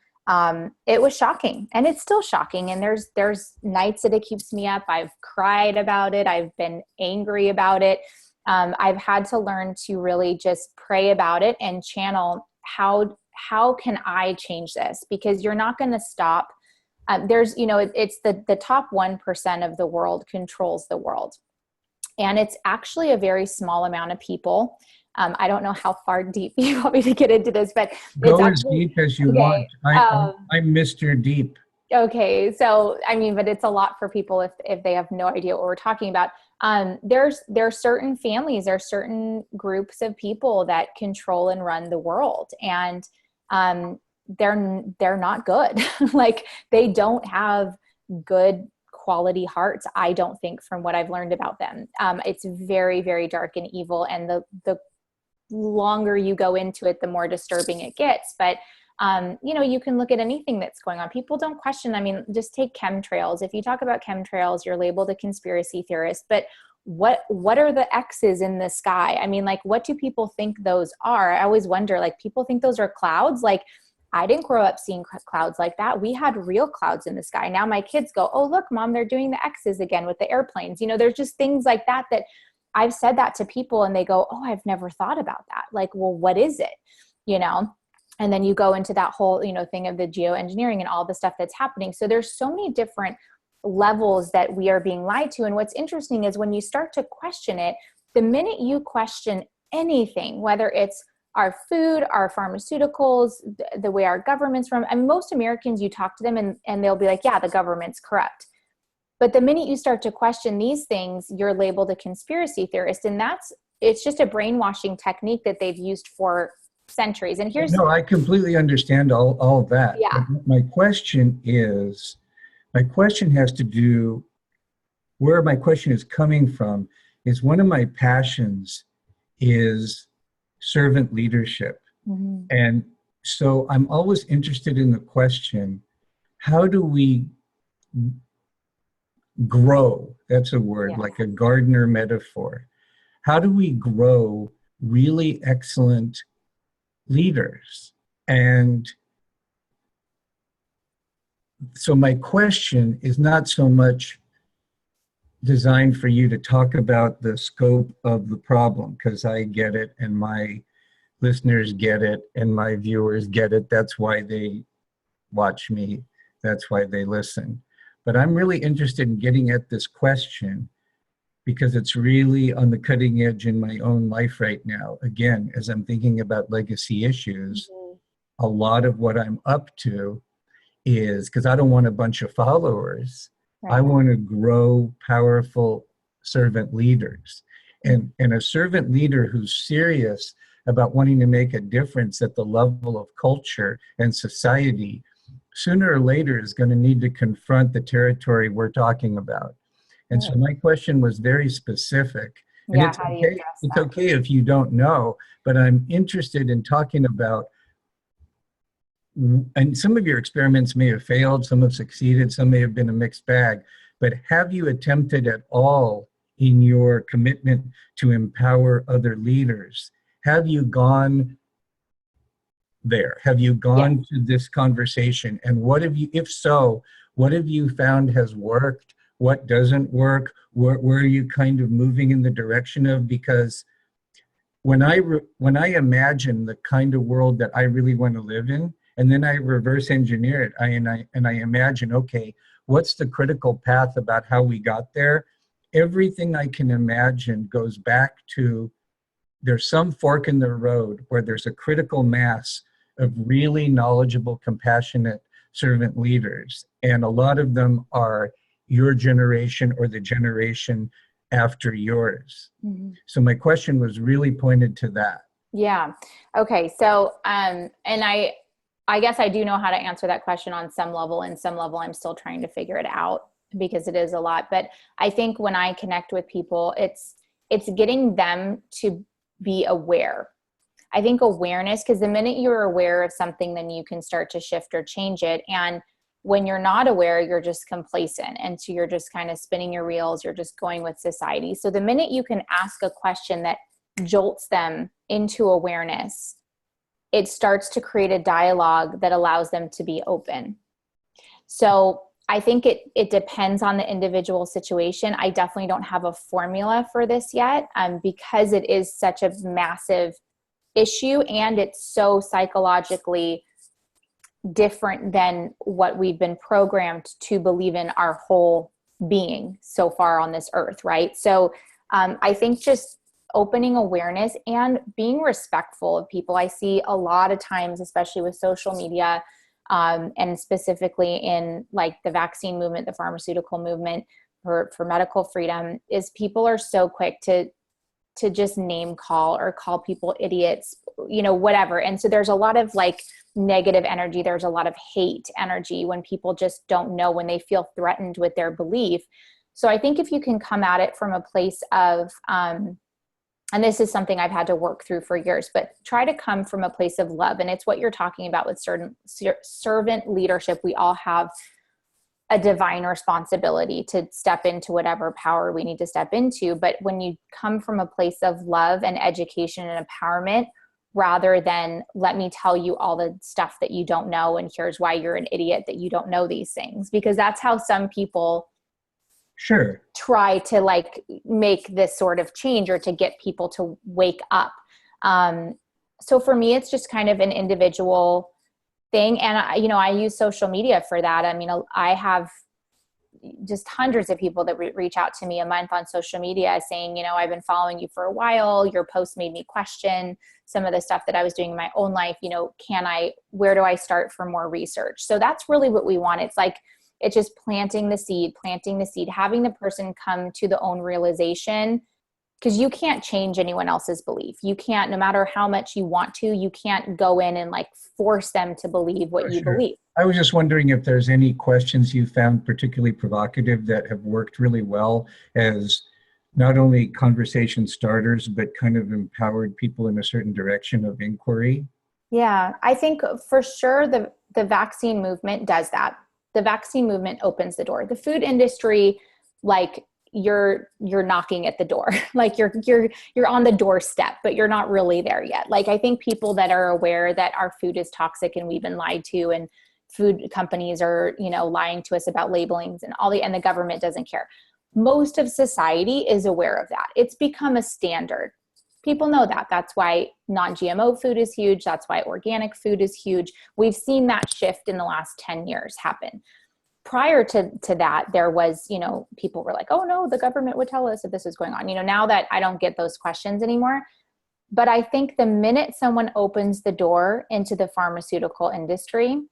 it was shocking, and it's still shocking. And there's nights that it keeps me up. I've cried about it. I've been angry about it. I've had to learn to really just pray about it and channel how can I change this? Because you're not going to stop. It's the top 1% of the world controls the world. And it's actually a very small amount of people. I don't know how far deep you want me to get into this, but go as deep as you want. I'm Mr. Deep. Okay. So, but it's a lot for people if they have no idea what we're talking about. There are certain families, there are certain groups of people that control and run the world, and they're not good. Like, they don't have good quality hearts, I don't think, from what I've learned about them. It's very, very dark and evil, and the longer you go into it, the more disturbing it gets. But you can look at anything that's going on. People don't question. Just take chemtrails. If you talk about chemtrails, you're labeled a conspiracy theorist. But what are the X's in the sky? What do people think those are? I always wonder, people think those are clouds. I didn't grow up seeing clouds like that. We had real clouds in the sky. Now my kids go, oh, look, Mom, they're doing the X's again with the airplanes. There's just things like that I've said that to people, and they go, oh, I've never thought about that. Well, what is it? And then you go into that whole, thing of the geoengineering and all the stuff that's happening. So there's so many different levels that we are being lied to. And what's interesting is when you start to question it, the minute you question anything, whether it's our food, our pharmaceuticals, the way our government's run, and most Americans, you talk to them and they'll be like, yeah, the government's corrupt. But the minute you start to question these things, you're labeled a conspiracy theorist. And it's just a brainwashing technique that they've used for centuries. And No, I completely understand all of that. Yeah. But my question has to do, where my question is coming from is one of my passions is servant leadership. Mm-hmm. And so I'm always interested in the question, how do we grow? That's a word, Yeah. like a gardener metaphor. How do we grow really excellent leaders? And so my question is not so much designed for you to talk about the scope of the problem, because I get it and my listeners get it and my viewers get it. That's why they watch me. That's why they listen. But I'm really interested in getting at this question because it's really on the cutting edge in my own life right now. Again, as I'm thinking about legacy issues, a lot of what I'm up to is, because I don't want a bunch of followers, right. I want to grow powerful servant leaders. And a servant leader who's serious about wanting to make a difference at the level of culture and society, sooner or later is going to need to confront the territory we're talking about. And so my question was very specific. And Yeah, how do you address it's that? okay if you don't know, but I'm interested in talking about, and some of your experiments may have failed, some have succeeded, some may have been a mixed bag, but have you attempted at all in your commitment to empower other leaders? Have you gone there? Have you Yeah. gone to this conversation? And what have you, if so, what have you found has worked? What doesn't work? Where are you kind of moving in the direction of? Because when I imagine the kind of world that I really want to live in, and then I reverse engineer it, I imagine, okay, what's the critical path about how we got there? Everything I can imagine goes back to, there's some fork in the road where there's a critical mass of really knowledgeable, compassionate servant leaders. And a lot of them are your generation or the generation after yours. Mm-hmm. So my question was really pointed to that. Yeah. Okay. So, and I guess I do know how to answer that question on some level. And some level, I'm still trying to figure it out because it is a lot. But I think when I connect with people, it's getting them to be aware. I think awareness, because the minute you're aware of something, then you can start to shift or change it. And when you're not aware, you're just complacent. And so you're just kind of spinning your wheels. You're just going with society. So the minute you can ask a question that jolts them into awareness, it starts to create a dialogue that allows them to be open. So I think it depends on the individual situation. I definitely don't have a formula for this yet, because it is such a massive issue and it's so psychologically different than what we've been programmed to believe in our whole being so far on this earth, right? So I think just opening awareness and being respectful of people. I see a lot of times, especially with social media, and specifically in like the vaccine movement, the pharmaceutical movement for medical freedom, is people are so quick to just name call or call people idiots, whatever. And so there's a lot of like negative energy. There's a lot of hate energy when people just don't know, when they feel threatened with their belief. So I think if you can come at it from a place of, and this is something I've had to work through for years, but try to come from a place of love. And it's what you're talking about with certain servant leadership. We all have a divine responsibility to step into whatever power we need to step into. But when you come from a place of love and education and empowerment, rather than let me tell you all the stuff that you don't know, and here's why you're an idiot that you don't know these things, because that's how some people Sure try to like make this sort of change or to get people to wake up. So for me, it's just kind of an individual thing. And I use social media for that. I mean, I have just hundreds of people that reach out to me a month on social media saying, I've been following you for a while. Your post made me question some of the stuff that I was doing in my own life. Where do I start for more research? So that's really what we want. It's just planting the seed, having the person come to the own realization, because you can't change anyone else's belief. You can't, no matter how much you want to, you can't go in and like force them to believe what you believe. I was just wondering if there's any questions you found particularly provocative that have worked really well as not only conversation starters, but kind of empowered people in a certain direction of inquiry. Yeah, I think for sure the vaccine movement does that. The vaccine movement opens the door. The food industry, like you're knocking at the door, like you're on the doorstep, but you're not really there yet. Like I think people that are aware that our food is toxic and we've been lied to, and food companies are, lying to us about labelings and and the government doesn't care. Most of society is aware of that. It's become a standard. People know that. That's why non-GMO food is huge. That's why organic food is huge. We've seen that shift in the last 10 years happen. Prior to that, there was, people were like, oh no, the government would tell us if this is going on. Now that I don't get those questions anymore. But I think the minute someone opens the door into the pharmaceutical industry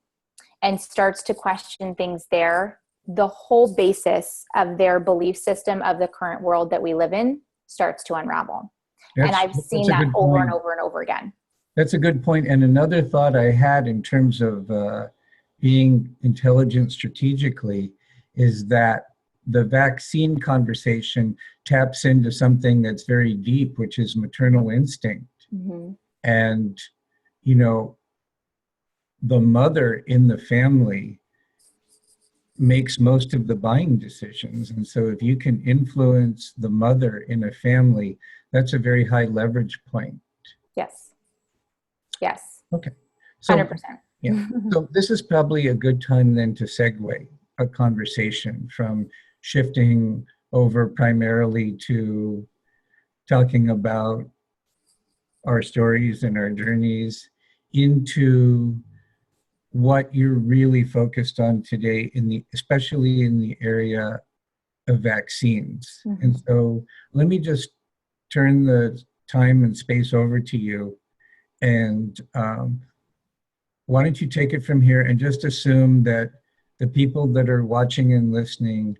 and starts to question things there, the whole basis of their belief system of the current world that we live in starts to unravel. And I've seen that over and over and over again. That's a good point. And another thought I had in terms of being intelligent strategically is that the vaccine conversation taps into something that's very deep, which is maternal instinct. Mm-hmm. And, you know, the mother in the family makes most of the buying decisions. And so if you can influence the mother in a family, that's a very high leverage point. Yes. Yes. Okay. So, 100%. yeah. So this is probably a good time then to segue a conversation from shifting over primarily to talking about our stories and our journeys into what you're really focused on today especially in the area of vaccines. Mm-hmm. And so let me just turn the time and space over to you. And why don't you take it from here and just assume that the people that are watching and listening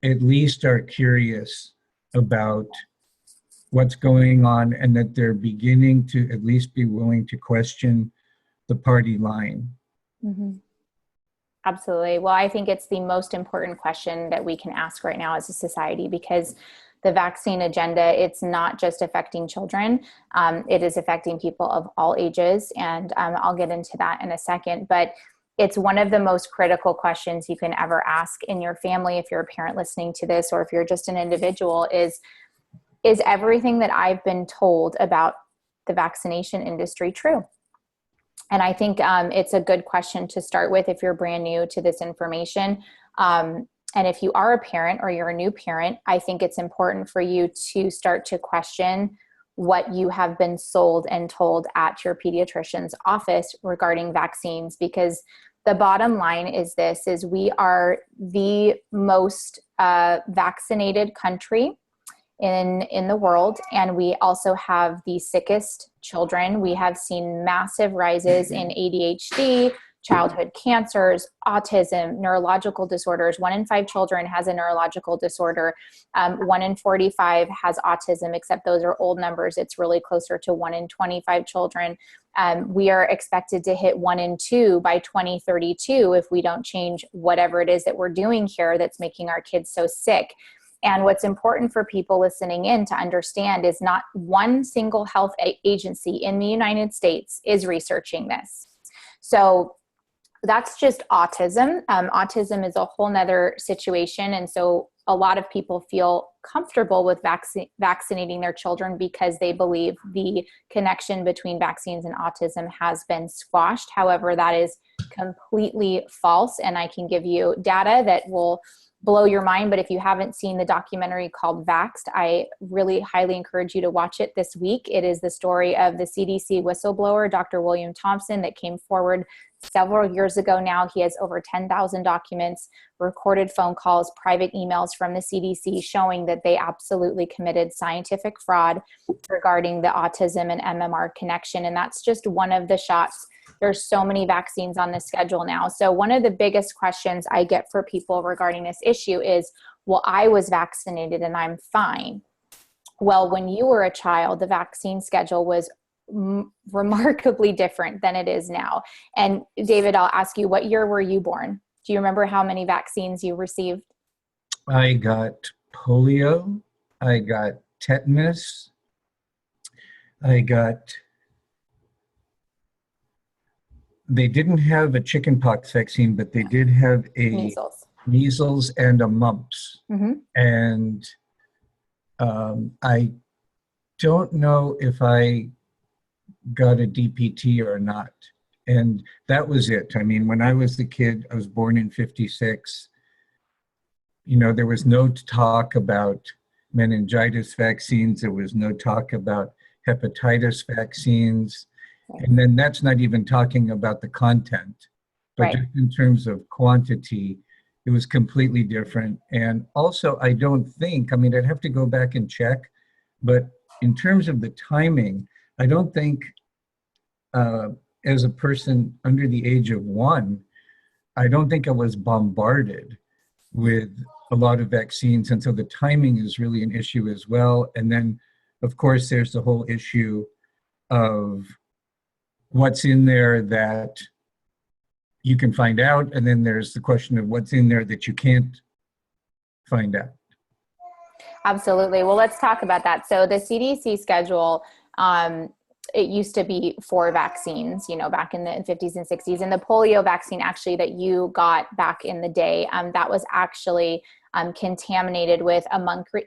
at least are curious about what's going on and that they're beginning to at least be willing to question the party line. Mm-hmm. Absolutely. Well, I think it's the most important question that we can ask right now as a society, because the vaccine agenda, it's not just affecting children. It is affecting people of all ages. And I'll get into that in a second. But it's one of the most critical questions you can ever ask in your family if you're a parent listening to this, or if you're just an individual, is everything that I've been told about the vaccination industry true? And I think it's a good question to start with if you're brand new to this information. And if you are a parent or you're a new parent, I think it's important for you to start to question what you have been sold and told at your pediatrician's office regarding vaccines. Because the bottom line is this, is we are the most vaccinated country in the world, and we also have the sickest children. We have seen massive rises in ADHD, childhood cancers, autism, neurological disorders. 1 in 5 children has a neurological disorder. 1 in 45 has autism, except those are old numbers. It's really closer to 1 in 25 children. We are expected to hit 1 in 2 by 2032 if we don't change whatever it is that we're doing here that's making our kids so sick. And what's important for people listening in to understand is not one single health agency in the United States is researching this. So that's just autism. Autism is a whole nother situation. And so a lot of people feel comfortable with vaccinating their children because they believe the connection between vaccines and autism has been squashed. However, that is completely false. And I can give you data that will blow your mind. But if you haven't seen the documentary called Vaxxed, I really highly encourage you to watch it this week. It is the story of the CDC whistleblower, Dr. William Thompson, that came forward several years ago now. He has over 10,000 documents, recorded phone calls, private emails from the CDC showing that they absolutely committed scientific fraud regarding the autism and MMR connection. And that's just one of the shots. There's so many vaccines on the schedule now. So one of the biggest questions I get for people regarding this issue is, well, I was vaccinated and I'm fine. Well, when you were a child, the vaccine schedule was remarkably different than it is now. And David, I'll ask you, what year were you born? Do you remember how many vaccines you received? I got polio. I got tetanus. They didn't have a chickenpox vaccine, but they did have a measles and a mumps. Mm-hmm. And I don't know if I got a DPT or not. And that was it. I mean, when I was a kid, I was born in 56. You know, there was no talk about meningitis vaccines. There was no talk about hepatitis vaccines. And then that's not even talking about the content, but just in terms of quantity, it was completely different. And also, I don't think, I mean, I'd have to go back and check, but in terms of the timing, I don't think as a person under the age of 1, I don't think I was bombarded with a lot of vaccines. And so the timing is really an issue as well. And then, of course, there's the whole issue of what's in there that you can find out. And then there's the question of what's in there that you can't find out. Absolutely. Well, let's talk about that. So the CDC schedule, it used to be 4 vaccines, back in the 50s and 60s. And the polio vaccine actually that you got back in the day, that was actually contaminated with a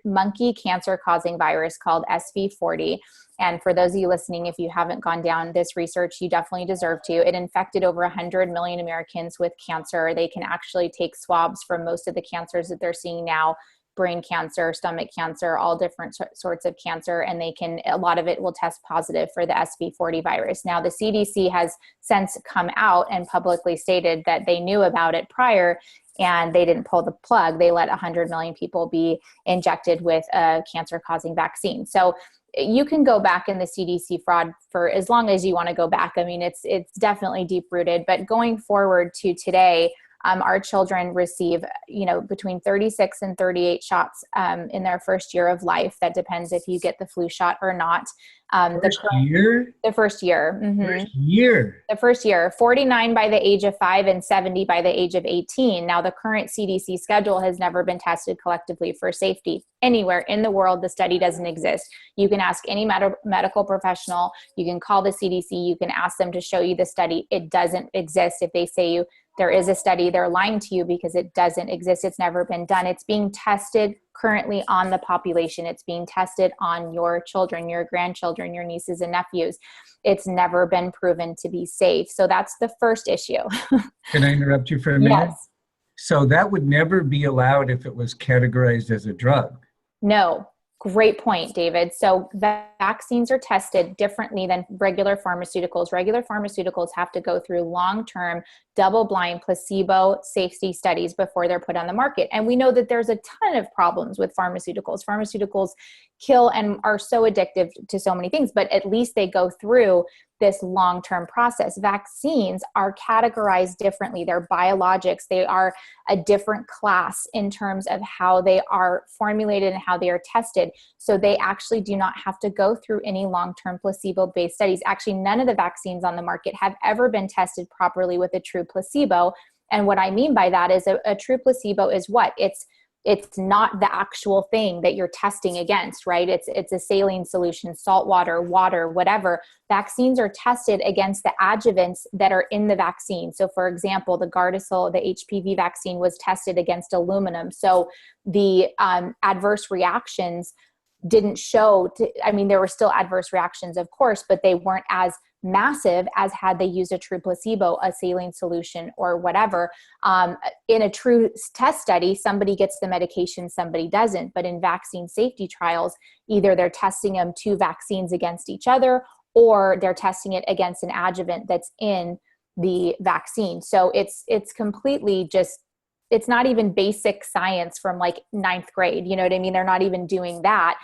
monkey cancer-causing virus called SV40. And for those of you listening, if you haven't gone down this research, you definitely deserve to. It infected over 100 million Americans with cancer. They can actually take swabs from most of the cancers that they're seeing now, brain cancer, stomach cancer, all different sorts of cancer. And a lot of it will test positive for the SV40 virus. Now, the CDC has since come out and publicly stated that they knew about it prior, and they didn't pull the plug. They let 100 million people be injected with a cancer-causing vaccine. So you can go back in the CDC fraud for as long as you want to go back. I mean, it's definitely deep-rooted. But going forward to today, our children receive, between 36 and 38 shots in their first year of life. That depends if you get the flu shot or not. First year? The first year. Mm-hmm. First year. The first year, 49 by the age of 5 and 70 by the age of 18. Now, the current CDC schedule has never been tested collectively for safety. Anywhere in the world, the study doesn't exist. You can ask any medical professional. You can call the CDC. You can ask them to show you the study. It doesn't exist. If they say there is a study, they're lying to you because it doesn't exist. It's never been done. It's being tested currently on the population. It's being tested on your children, your grandchildren, your nieces and nephews. It's never been proven to be safe. So that's the first issue. Can I interrupt you for a minute? Yes. So that would never be allowed if it was categorized as a drug. No. Great point, David. So vaccines are tested differently than regular pharmaceuticals. Regular pharmaceuticals have to go through long-term, double-blind, placebo safety studies before they're put on the market. And we know that there's a ton of problems with pharmaceuticals. Pharmaceuticals kill and are so addictive to so many things, but at least they go through this long-term process. Vaccines are categorized differently. They're biologics. They are a different class in terms of how they are formulated and how they are tested. So they actually do not have to go through any long-term placebo-based studies. Actually, none of the vaccines on the market have ever been tested properly with a true placebo. And what I mean by that is a true placebo is what? It's not the actual thing that you're testing against, right? It's a saline solution, salt water, whatever. Vaccines are tested against the adjuvants that are in the vaccine. So for example, the Gardasil, the HPV vaccine was tested against aluminum. So the adverse reactions didn't show, there were still adverse reactions, of course, but they weren't as massive as had they used a true placebo, a saline solution, or whatever. In a true test study, somebody gets the medication, somebody doesn't. But in vaccine safety trials, either they're testing them 2 vaccines against each other, or they're testing it against an adjuvant that's in the vaccine. So it's completely just, it's not even basic science from like 9th grade. You know what I mean? They're not even doing that.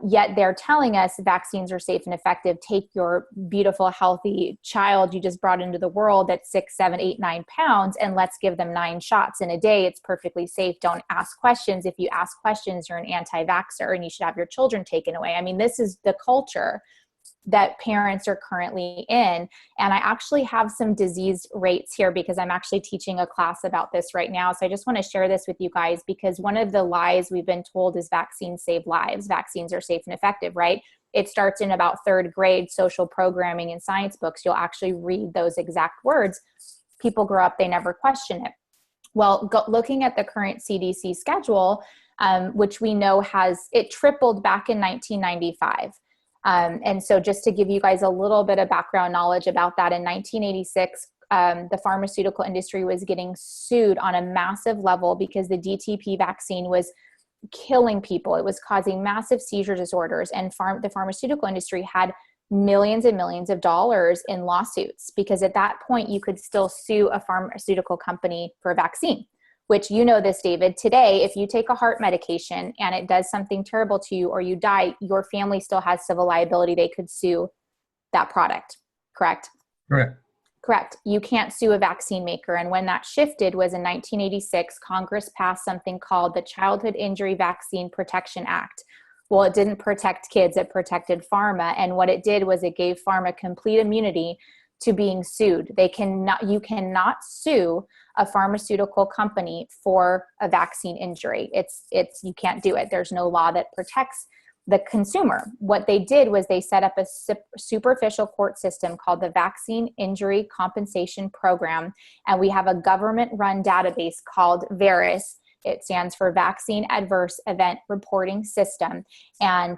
Yet they're telling us vaccines are safe and effective. Take your beautiful, healthy child you just brought into the world that's 6, 7, 8, 9 pounds, and let's give them 9 shots in a day. It's perfectly safe. Don't ask questions. If you ask questions, you're an anti-vaxxer and you should have your children taken away. This is the culture that parents are currently in. And I actually have some disease rates here because I'm actually teaching a class about this right now. So I just want to share this with you guys, because one of the lies we've been told is vaccines save lives. Vaccines are safe and effective, right? It starts in about 3rd grade social programming and science books. You'll actually read those exact words. People grow up, they never question it. Well, looking at the current CDC schedule, which we know it tripled back in 1995. And so just to give you guys a little bit of background knowledge about that, in 1986, the pharmaceutical industry was getting sued on a massive level because the DTP vaccine was killing people. It was causing massive seizure disorders, and the pharmaceutical industry had millions and millions of dollars in lawsuits, because at that point you could still sue a pharmaceutical company for a vaccine. Which, you know this, David, today, if you take a heart medication and it does something terrible to you or you die, your family still has civil liability. They could sue that product, correct? Correct. You can't sue a vaccine maker. And when that shifted was in 1986, Congress passed something called the Childhood Injury Vaccine Protection Act. Well, it didn't protect kids, it protected pharma. And what it did was it gave pharma complete immunity to being sued. You cannot sue a pharmaceutical company for a vaccine injury. You can't do it. There's no law that protects the consumer. What they did was they set up a superficial court system called the Vaccine Injury Compensation Program. And we have a government-run database called VAERS. It stands for Vaccine Adverse Event Reporting System. And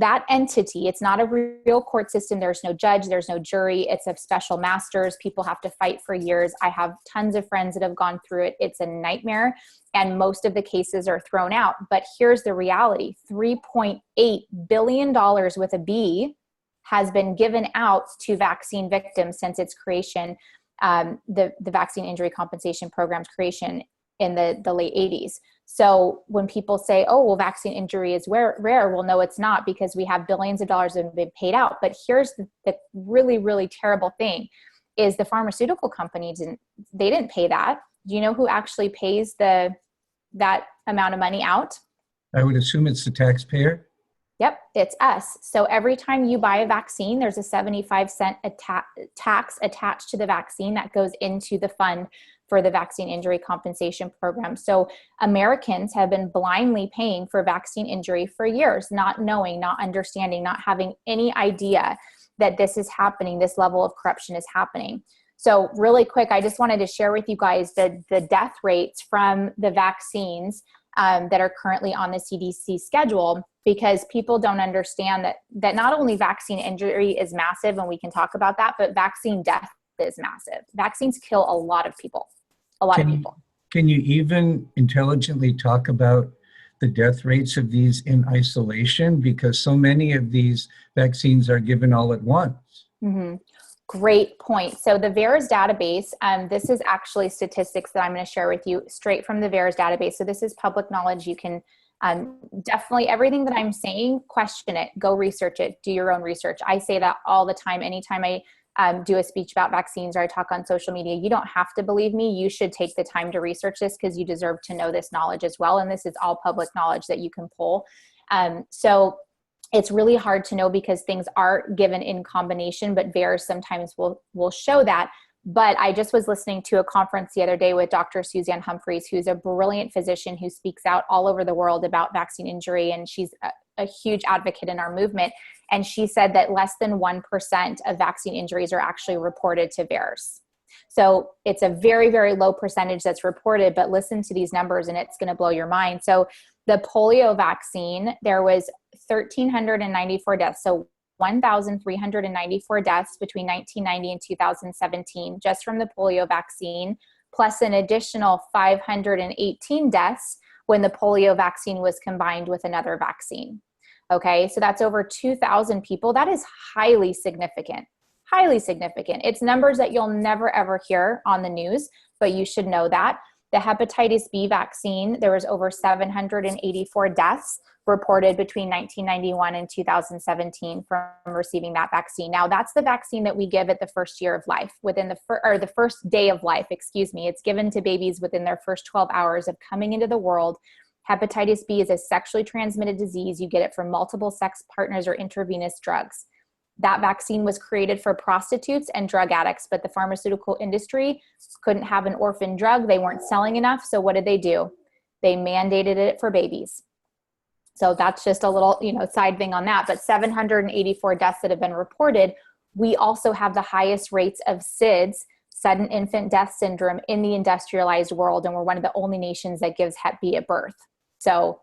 that entity, it's not a real court system. There's no judge, there's no jury. It's a special masters. People have to fight for years. I have tons of friends that have gone through it. It's a nightmare. And most of the cases are thrown out. But here's the reality. $3.8 billion with a B has been given out to vaccine victims since its creation, the Vaccine Injury Compensation Program's creation in the late 80s. So when people say, oh, well, vaccine injury is rare, well, no, it's not, because we have billions of dollars that have been paid out. But here's the really, really terrible thing is the pharmaceutical company didn't pay that. Do you know who actually pays that amount of money out? I would assume it's the taxpayer. Yep, it's us. So every time you buy a vaccine, there's a 75-cent tax attached to the vaccine that goes into the fund for the Vaccine Injury Compensation Program. So Americans have been blindly paying for vaccine injury for years, not knowing, not understanding, not having any idea that this is happening, this level of corruption is happening. So really quick, I just wanted to share with you guys the death rates from the vaccines that are currently on the CDC schedule, because people don't understand that not only vaccine injury is massive, and we can talk about that, but vaccine death is massive. Vaccines kill a lot of people, Can you even intelligently talk about the death rates of these in isolation? Because so many of these vaccines are given all at once. Mm-hmm. Great point. So the VAERS database, this is actually statistics that I'm going to share with you straight from the VAERS database. So this is public knowledge. You can definitely, everything that I'm saying, question it, go research it, do your own research. I say that all the time. Anytime I do a speech about vaccines or I talk on social media, you don't have to believe me. You should take the time to research this because you deserve to know this knowledge as well. And this is all public knowledge that you can pull. So it's really hard to know because things are given in combination, but VAERS sometimes will show that. But I just was listening to a conference the other day with Dr. Suzanne Humphreys, who's a brilliant physician who speaks out all over the world about vaccine injury. And she's a huge advocate in our movement. And she said that less than 1% of vaccine injuries are actually reported to VAERS. So it's a very, very low percentage that's reported, but listen to these numbers and it's going to blow your mind. So the polio vaccine, there was 1,394 deaths. So 1,394 deaths between 1990 and 2017, just from the polio vaccine, plus an additional 518 deaths when the polio vaccine was combined with another vaccine. Okay, so that's over 2,000 people. That is highly significant, highly significant. It's numbers that you'll never, ever hear on the news, but you should know that. The hepatitis B vaccine, there was over 784 deaths reported between 1991 and 2017 from receiving that vaccine. Now, that's the vaccine that we give at the first year of life, within the first day of life, It's given to babies within their first 12 hours of coming into the world. Hepatitis B is a sexually transmitted disease. You get it from multiple sex partners or intravenous drugs. That vaccine was created for prostitutes and drug addicts, but the pharmaceutical industry couldn't have an orphan drug. They weren't selling enough. So what did they do? They mandated it for babies. So that's just a little, side thing on that. But 784 deaths that have been reported. We also have the highest rates of SIDS, sudden infant death syndrome, in the industrialized world. And we're one of the only nations that gives Hep B at birth. So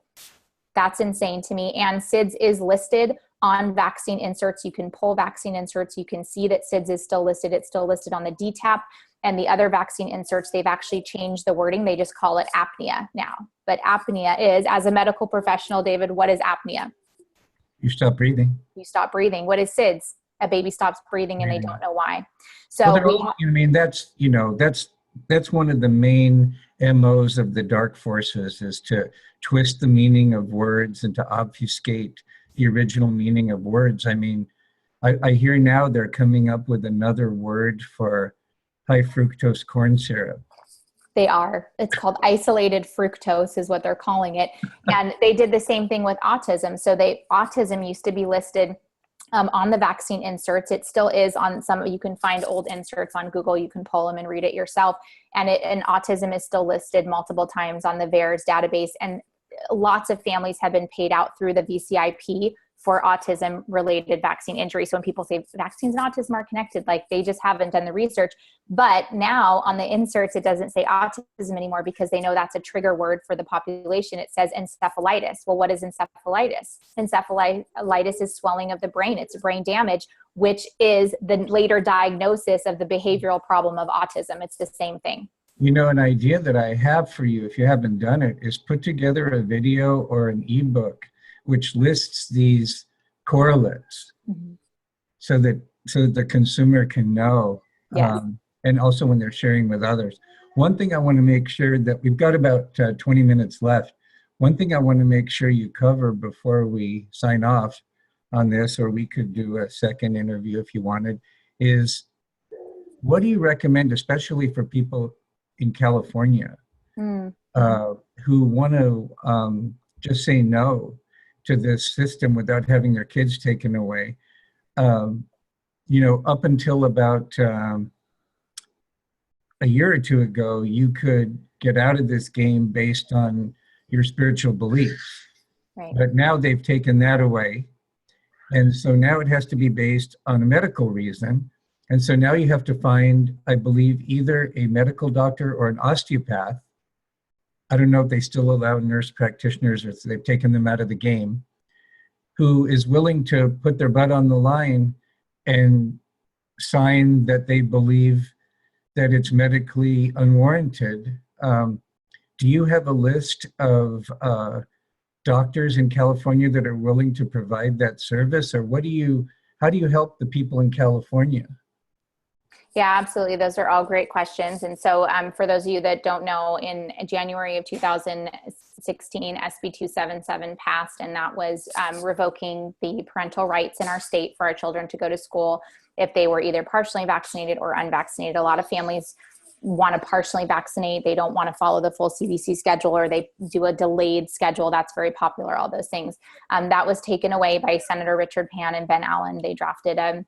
that's insane to me. And SIDS is listed on vaccine inserts. You can pull vaccine inserts. You can see that SIDS is still listed. It's still listed on the DTaP. And the other vaccine inserts, they've actually changed the wording. They just call it apnea now. But apnea is, as a medical professional, David, what is apnea? You stop breathing. You stop breathing. What is SIDS? A baby stops breathing and they don't know why. So that's one of the main MOs of the dark forces, is to twist the meaning of words and to obfuscate the original meaning of words. I hear now they're coming up with another word for high fructose corn syrup. They are. It's called isolated fructose is what they're calling it. And they did the same thing with autism. So autism used to be listed on the vaccine inserts. It still is on some, you can find old inserts on Google, you can pull them and read it yourself. And autism is still listed multiple times on the VAERS database. And lots of families have been paid out through the VCIP for autism related vaccine injury. So when people say vaccines and autism are connected, like they just haven't done the research. But now on the inserts, it doesn't say autism anymore because they know that's a trigger word for the population. It says encephalitis. Well, what is encephalitis? Encephalitis is swelling of the brain. It's brain damage, which is the later diagnosis of the behavioral problem of autism. It's the same thing. You know, an idea that I have for you, if you haven't done it, is put together a video or an ebook which lists these correlates, so that the consumer can know, Yes. And also when they're sharing with others. One thing I want to make sure that we've got about 20 minutes left. One thing I want to make sure you cover before we sign off on this, or we could do a second interview if you wanted, is what do you recommend, especially for people in California who want to just say no to this system without having their kids taken away? You know, up until about a year or two ago, you could get out of this game based on your spiritual beliefs. Right. But now they've taken that away. And so now it has to be based on a medical reason. And so now you have to find, I believe, either a medical doctor or an osteopath. I don't know if they still allow nurse practitioners or if they've taken them out of the game, who is willing to put their butt on the line and sign that they believe that it's medically unwarranted. Do you have a list of doctors in California that are willing to provide that service, or how do you help the people in California? Yeah, absolutely. Those are all great questions. And so for those of you that don't know, in January of 2016, SB 277 passed, and that was revoking the parental rights in our state for our children to go to school if they were either partially vaccinated or unvaccinated. A lot of families want to partially vaccinate. They don't want to follow the full CDC schedule, or they do a delayed schedule. That's very popular, all those things. That was taken away by Senator Richard Pan and Ben Allen. They drafted a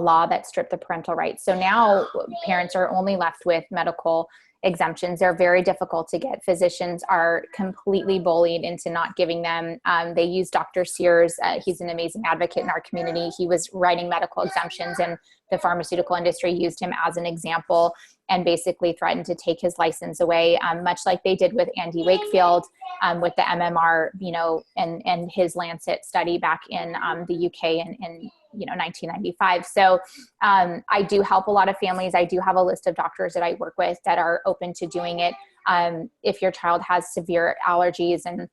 law that stripped the parental rights. So now parents are only left with medical exemptions. They're very difficult to get. Physicians are completely bullied into not giving them. They use Dr. Sears. He's an amazing advocate in our community. He was writing medical exemptions, and the pharmaceutical industry used him as an example and basically threatened to take his license away, much like they did with Andy Wakefield with the MMR, and his Lancet study back in the UK in 1995. So I do help a lot of families. I do have a list of doctors that I work with that are open to doing it. If your child has severe allergies and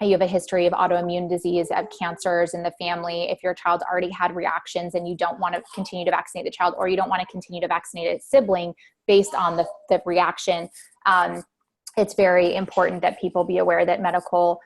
you have a history of autoimmune disease, of cancers in the family, if your child already had reactions and you don't want to continue to vaccinate the child, or you don't want to continue to vaccinate a sibling based on the reaction, it's very important that people be aware that medical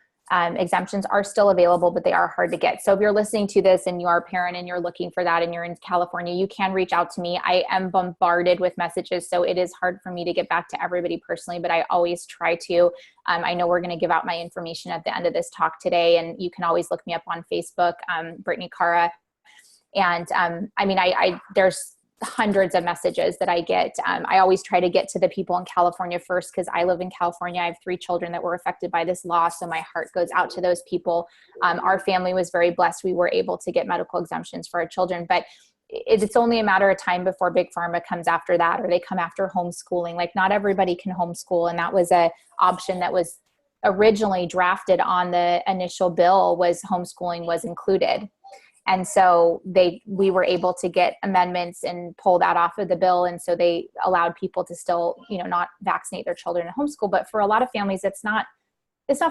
exemptions are still available, but they are hard to get. So if you're listening to this and you are a parent and you're looking for that and you're in California, you can reach out to me. I am bombarded with messages, so it is hard for me to get back to everybody personally, but I always try to. I know we're going to give out my information at the end of this talk today, and you can always look me up on Facebook, Brittney Kara. And there's hundreds of messages that I get. I always try to get to the people in California first, because I live in California. I have 3 children that were affected by this law, so my heart goes out to those people. Our family was very blessed. We were able to get medical exemptions for our children, but it's only a matter of time before Big Pharma comes after that, or they come after homeschooling. Like, not everybody can homeschool, and that was an option that was originally drafted on the initial bill, was homeschooling was included. And so we were able to get amendments and pull that off of the bill. And so they allowed people to still, not vaccinate their children in homeschool. But for a lot of families, it's not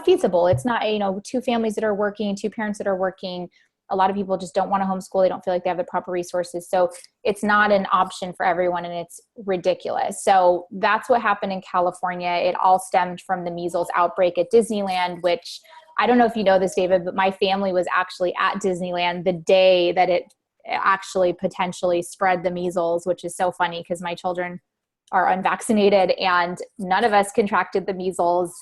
feasible. It's not, 2 families that are working, 2 parents that are working. A lot of people just don't want to homeschool. They don't feel like they have the proper resources. So it's not an option for everyone, and it's ridiculous. So that's what happened in California. It all stemmed from the measles outbreak at Disneyland, which, I don't know if you know this, David, but my family was actually at Disneyland the day that it actually potentially spread the measles, which is so funny because my children are unvaccinated and none of us contracted the measles.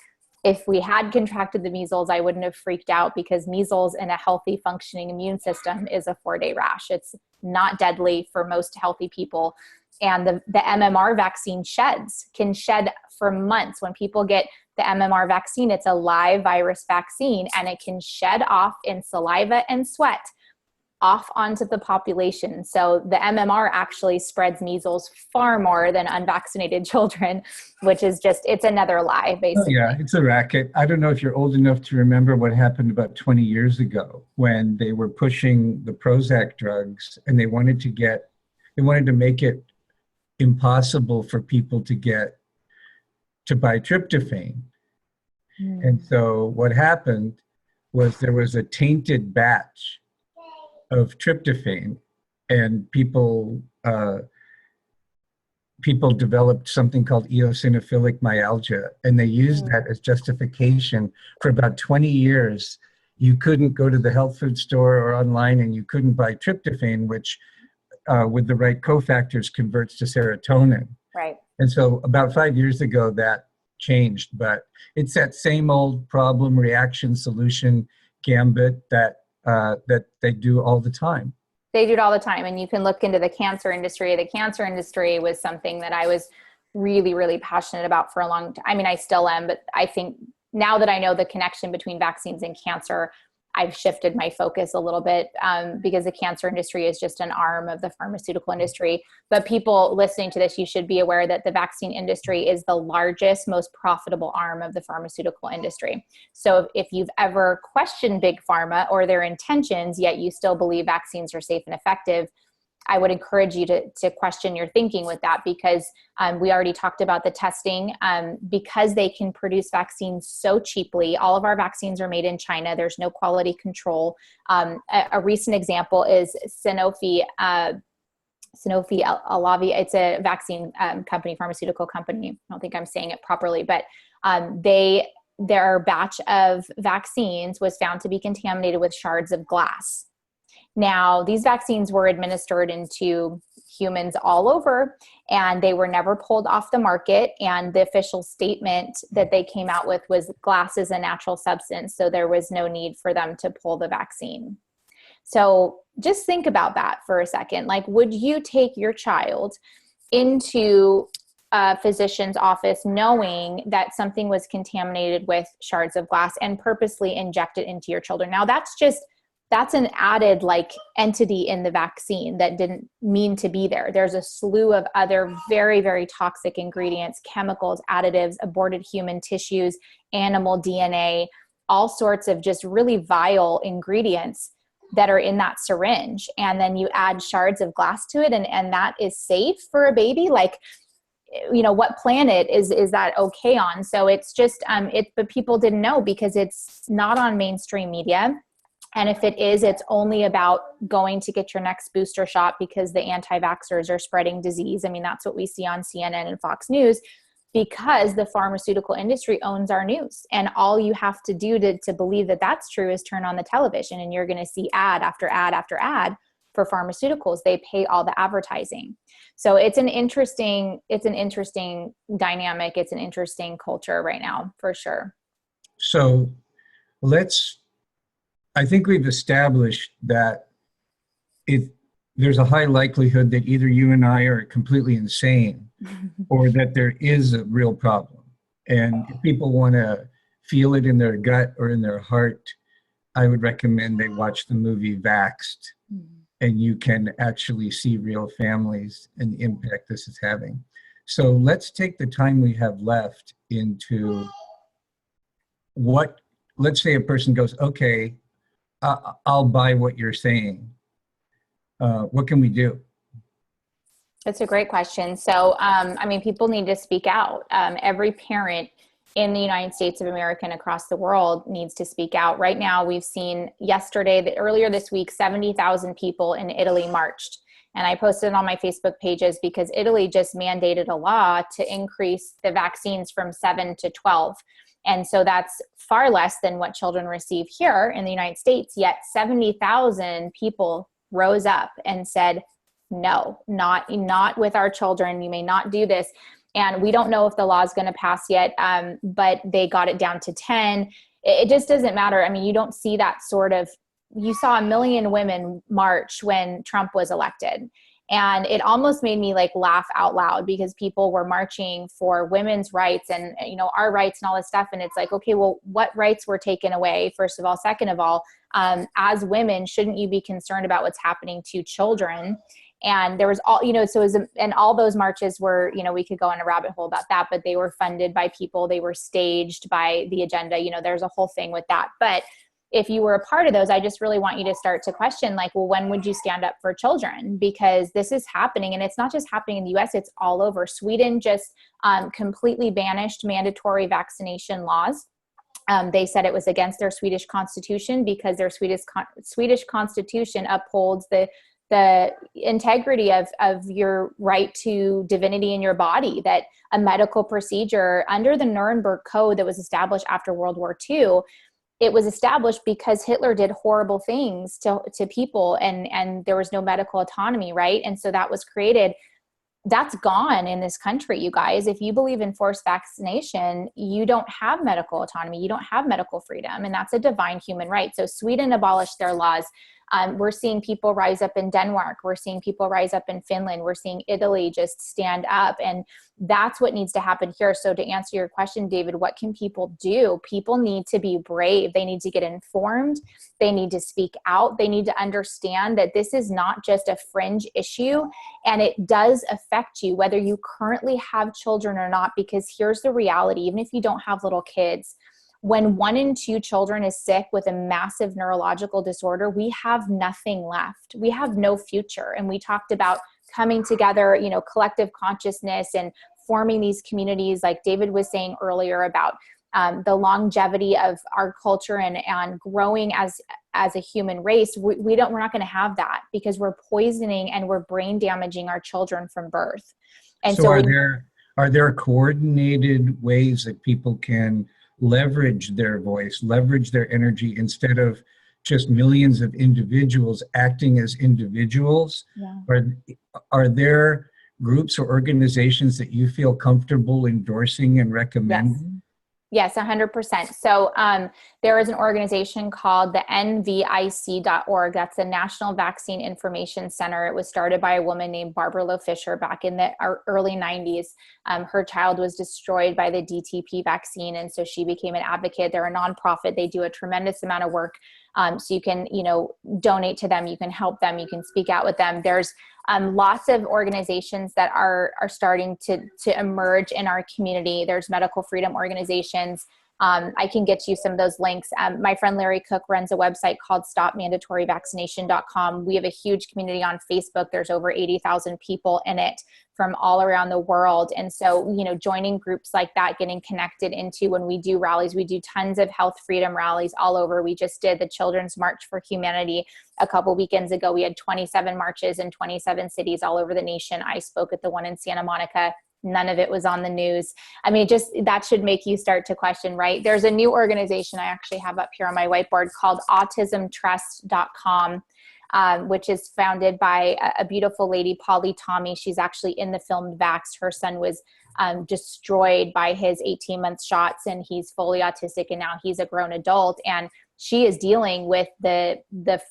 If we had contracted the measles, I wouldn't have freaked out, because measles in a healthy functioning immune system is a 4-day rash. It's not deadly for most healthy people. And the MMR vaccine can shed for months. When people get the MMR vaccine, it's a live virus vaccine, and it can shed off in saliva and sweat off onto the population. So the MMR actually spreads measles far more than unvaccinated children, which is just, it's another lie, basically. Oh, yeah, it's a racket. I don't know if you're old enough to remember what happened about 20 years ago when they were pushing the Prozac drugs, and they wanted to make it impossible for people to buy tryptophan. And so what happened was there was a tainted batch of tryptophan, and people developed something called eosinophilic myalgia, and they used that as justification for about 20 years. You couldn't go to the health food store or online, and you couldn't buy tryptophan, which with the right cofactors converts to serotonin. Right. And so about 5 years ago that changed, but it's that same old problem, reaction, solution gambit that they do all the time. They do it all the time. And you can look into the cancer industry. The cancer industry was something that I was really, really passionate about for a long time. I mean, I still am, but I think now that I know the connection between vaccines and cancer, I've shifted my focus a little bit, because the cancer industry is just an arm of the pharmaceutical industry. But people listening to this, you should be aware that the vaccine industry is the largest, most profitable arm of the pharmaceutical industry. So if you've ever questioned big pharma or their intentions, yet you still believe vaccines are safe and effective, I would encourage you to question your thinking with that, because we already talked about the testing. Because they can produce vaccines so cheaply, all of our vaccines are made in China. There's no quality control. A recent example is Sanofi Alavi. It's a vaccine company, pharmaceutical company. I don't think I'm saying it properly, but their batch of vaccines was found to be contaminated with shards of glass. Now, these vaccines were administered into humans all over, and they were never pulled off the market. And the official statement that they came out with was glass is a natural substance, so there was no need for them to pull the vaccine. So just think about that for a second. Like, would you take your child into a physician's office knowing that something was contaminated with shards of glass and purposely inject it into your children? Now, that's an added entity in the vaccine that didn't mean to be there. There's a slew of other very, very toxic ingredients, chemicals, additives, aborted human tissues, animal DNA, all sorts of just really vile ingredients that are in that syringe. And then you add shards of glass to it, and that is safe for a baby. What planet is that okay on? So it's just, but people didn't know because it's not on mainstream media. And if it is, it's only about going to get your next booster shot because the anti-vaxxers are spreading disease. I mean, that's what we see on CNN and Fox News, because the pharmaceutical industry owns our news. And all you have to do to believe that that's true is turn on the television, and you're going to see ad after ad after ad for pharmaceuticals. They pay all the advertising. So it's an interesting dynamic. It's an interesting culture right now, for sure. So I think we've established that there's a high likelihood that either you and I are completely insane or that there is a real problem. And if people want to feel it in their gut or in their heart, I would recommend they watch the movie Vaxxed, and you can actually see real families and the impact this is having. So let's take the time we have left into let's say a person goes, okay, I'll buy what you're saying. What can we do? That's a great question. So, people need to speak out. Every parent in the United States of America and across the world needs to speak out. Right now, we've seen earlier this week, 70,000 people in Italy marched. And I posted it on my Facebook pages because Italy just mandated a law to increase the vaccines from 7 to 12. And so that's far less than what children receive here in the United States. Yet 70,000 people rose up and said, no, not with our children. You may not do this. And we don't know if the law is going to pass yet, but they got it down to 10. It just doesn't matter. I mean, you don't see that sort of, you saw 1 million women march when Trump was elected. And it almost made me like laugh out loud because people were marching for women's rights and, you know, our rights and all this stuff. And it's like, okay, well, what rights were taken away? First of all, second of all, as women, shouldn't you be concerned about what's happening to children? And there was all, you know, so it was, and all those marches were, you know, we could go on a rabbit hole about that, but they were funded by people, they were staged by the agenda, you know, there's a whole thing with that. But if you were a part of those, I just really want you to start to question, like, well, when would you stand up for children? Because this is happening, and it's not just happening in the US, it's all over. Sweden just completely banished mandatory vaccination laws. They said it was against their Swedish constitution because their Swedish constitution upholds the integrity of your right to divinity in your body, that a medical procedure under the Nuremberg Code that was established after World War II, it was established because Hitler did horrible things to people and there was no medical autonomy, right? And so that was created. That's gone in this country, you guys. If you believe in forced vaccination, you don't have medical autonomy. You don't have medical freedom. And that's a divine human right. So Sweden abolished their laws. We're seeing people rise up in Denmark. We're seeing people rise up in Finland. We're seeing Italy just stand up. And that's what needs to happen here. So to answer your question, David, what can people do? People need to be brave. They need to get informed. They need to speak out. They need to understand that this is not just a fringe issue, and it does affect you, whether you currently have children or not, because here's the reality. Even if you don't have little kids, when 1 in 2 children is sick with a massive neurological disorder, we have nothing left. We have no future. And we talked about coming together, you know, collective consciousness and forming these communities, like David was saying earlier about the longevity of our culture and growing as a human race. We're not going to have that because we're poisoning and we're brain damaging our children from birth. And so are there coordinated ways that people can leverage their voice, leverage their energy, instead of just millions of individuals acting as individuals? Yeah. Are there groups or organizations that you feel comfortable endorsing and recommending? Yes, 100%. So there is an organization called the NVIC.org. That's the National Vaccine Information Center. It was started by a woman named Barbara Loe Fisher back in the early 90s. Her child was destroyed by the DTP vaccine, and so she became an advocate. They're a nonprofit. They do a tremendous amount of work. So you can, you know, donate to them. You can help them. You can speak out with them. There's lots of organizations that are starting to emerge in our community. There's medical freedom organizations. I can get you some of those links. My friend Larry Cook runs a website called stopmandatoryvaccination.com. We have a huge community on Facebook. There's over 80,000 people in it from all around the world. And so, you know, joining groups like that, getting connected into, when we do rallies, we do tons of health freedom rallies all over. We just did the Children's March for Humanity a couple weekends ago. We had 27 marches in 27 cities all over the nation. I spoke at the one in Santa Monica. None of it was on the news. I mean, just that should make you start to question, right? There's a new organization I actually have up here on my whiteboard called autismtrust.com, which is founded by a beautiful lady, Polly Tommy. She's actually in the film Vaxxed. Her son was destroyed by his 18-month shots, and he's fully autistic, and now he's a grown adult. And she is dealing with the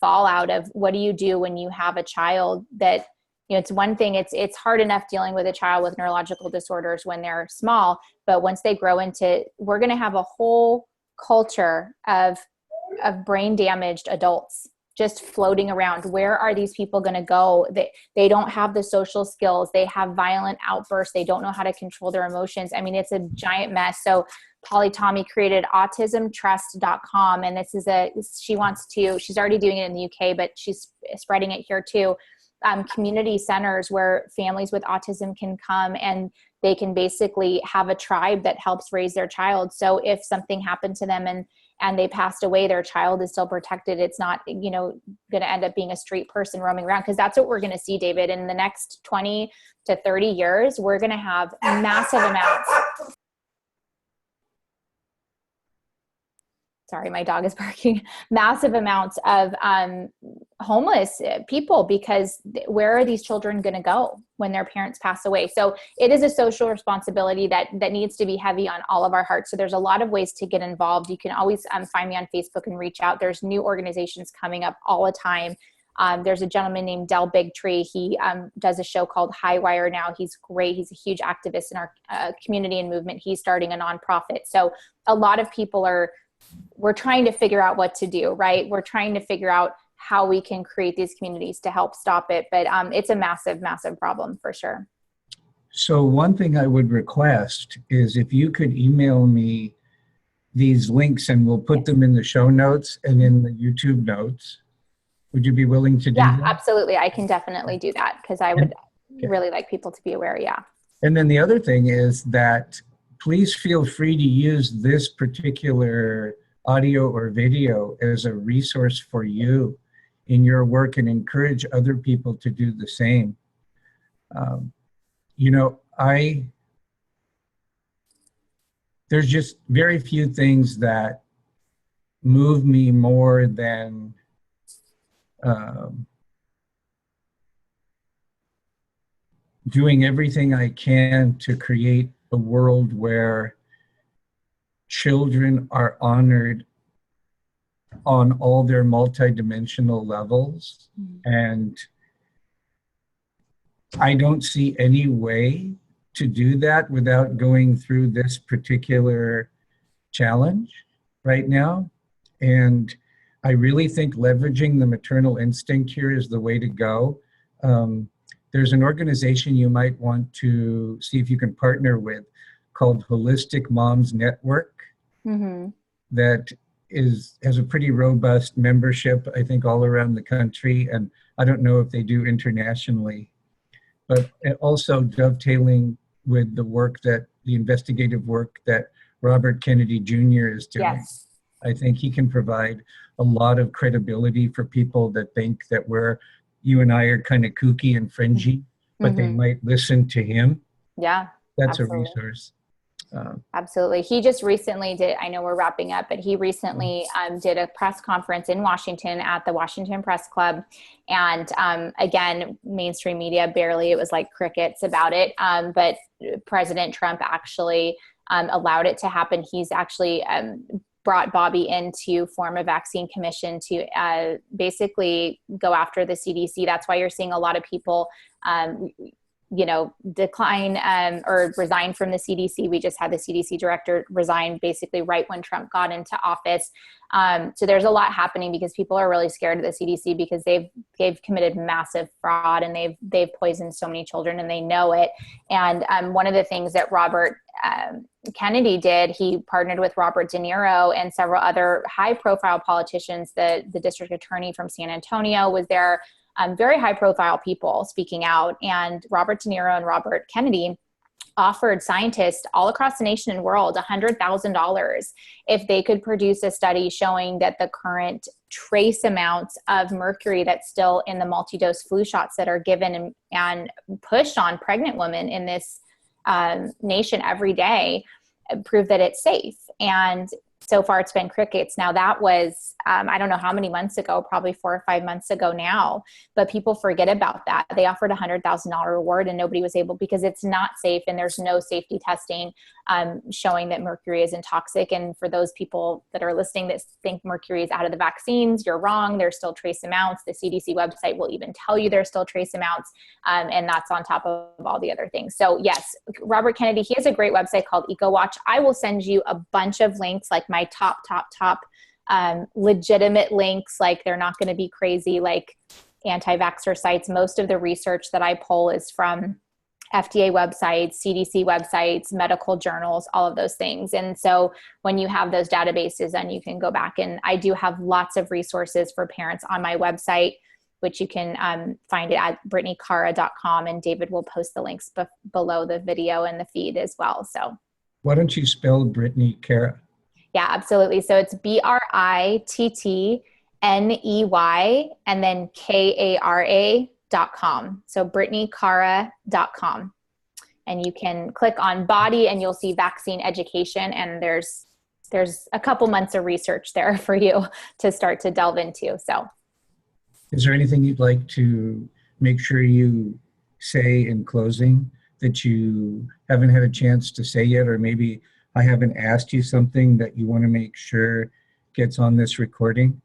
fallout of what do you do when you have a child that, you know, it's one thing, it's hard enough dealing with a child with neurological disorders when they're small, but once they grow into, we're going to have a whole culture of brain damaged adults just floating around. Where are these people going to go? They don't have the social skills. They have violent outbursts. They don't know how to control their emotions. I mean, it's a giant mess. So Polly Tommy created autismtrust.com. And this is she's already doing it in the UK, but she's spreading it here too. Community centers where families with autism can come and they can basically have a tribe that helps raise their child. So if something happened to them and they passed away, their child is still protected. It's not, you know, going to end up being a street person roaming around, because that's what we're going to see, David. In the next 20 to 30 years, we're going to have massive amounts. sorry, my dog is barking, massive amounts of homeless people, because where are these children going to go when their parents pass away? So it is a social responsibility that needs to be heavy on all of our hearts. So there's a lot of ways to get involved. You can always find me on Facebook and reach out. There's new organizations coming up all the time. There's a gentleman named Del Bigtree. He does a show called High Wire now. He's great. He's a huge activist in our community and movement. He's starting a nonprofit. So a lot of people we're trying to figure out what to do, right? We're trying to figure out how we can create these communities to help stop it. But it's a massive, massive problem for sure. So one thing I would request is if you could email me these links, and we'll put them in the show notes and in the YouTube notes. Would you be willing to do that? Yeah, absolutely. I can definitely do that, because I would really like people to be aware. Yeah. And then the other thing is that please feel free to use this particular audio or video as a resource for you in your work, and encourage other people to do the same. There's just very few things that move me more than doing everything I can to create a world where children are honored on all their multidimensional levels. And I don't see any way to do that without going through this particular challenge right now. And I really think leveraging the maternal instinct here is the way to go. There's an organization you might want to see if you can partner with called Holistic Moms Network, that has a pretty robust membership, I think, all around the country. And I don't know if they do internationally, but also dovetailing with the investigative work that Robert Kennedy Jr. is doing. Yes. I think he can provide a lot of credibility for people that think that you and I are kind of kooky and fringy, but they might listen to him. Yeah. That's absolutely. a resource. Absolutely. He just recently I know we're wrapping up, but he recently did a press conference in Washington at the Washington Press Club. And again, mainstream media, barely, it was like crickets about it. But President Trump actually allowed it to happen. He's actually brought Bobby in to form a vaccine commission to basically go after the CDC. That's why you're seeing a lot of people decline or resign from the CDC. We just had the CDC director resign basically right when Trump got into office. So there's a lot happening because people are really scared of the CDC because they've committed massive fraud and they've poisoned so many children and they know it. And one of the things that Robert Kennedy did, he partnered with Robert De Niro and several other high profile politicians. The district attorney from San Antonio was there. Very high profile people speaking out, and Robert De Niro and Robert Kennedy offered scientists all across the nation and world $100,000 if they could produce a study showing that the current trace amounts of mercury that's still in the multi-dose flu shots that are given and pushed on pregnant women in this nation every day prove that it's safe. And so far it's been crickets. Now that was, I don't know how many months ago, probably 4 or 5 months ago now, but people forget about that. They offered $100,000 reward and nobody was able, because it's not safe and there's no safety testing showing that mercury isn't toxic. And for those people that are listening that think mercury is out of the vaccines, you're wrong. There's still trace amounts. The CDC website will even tell you there's still trace amounts. And that's on top of all the other things. So yes, Robert Kennedy, he has a great website called EcoWatch. I will send you a bunch of links, like my top legitimate links. Like they're not going to be crazy, like anti-vaxxer sites. Most of the research that I pull is from FDA websites, CDC websites, medical journals, all of those things. And so when you have those databases, then you can go back, and I do have lots of resources for parents on my website, which you can find it at BrittneyKara.com, and David will post the links below the video and the feed as well. So why don't you spell Brittney Kara? Yeah, absolutely. So it's BRITTNEY and then KARA.com. So BrittneyKara.com. And you can click on body and you'll see vaccine education. And there's there's a couple months of research there for you to start to delve into. So is there anything you'd like to make sure you say in closing that you haven't had a chance to say yet, or maybe I haven't asked you something that you want to make sure gets on this recording?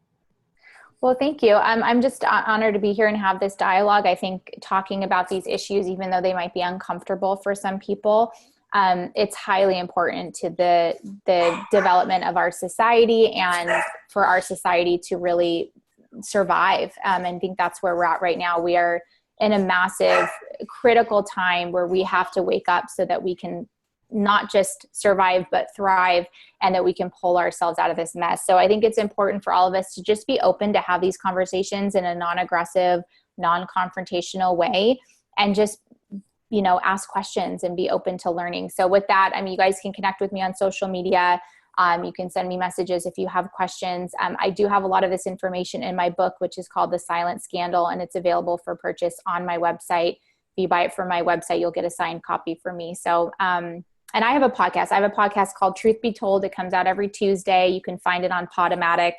Well, thank you. I'm just honored to be here and have this dialogue. I think talking about these issues, even though they might be uncomfortable for some people, it's highly important to the development of our society and for our society to really survive. And I think that's where we're at right now. We are in a massive critical time where we have to wake up so that we can not just survive, but thrive, and that we can pull ourselves out of this mess. So I think it's important for all of us to just be open to have these conversations in a non-aggressive, non-confrontational way, and just, ask questions and be open to learning. So with that, you guys can connect with me on social media. You can send me messages if you have questions. I do have a lot of this information in my book, which is called The Silent Scandal, and it's available for purchase on my website. If you buy it from my website, you'll get a signed copy from me. So, and I have a podcast. I have a podcast called Truth Be Told. It comes out every Tuesday. You can find it on Podomatic.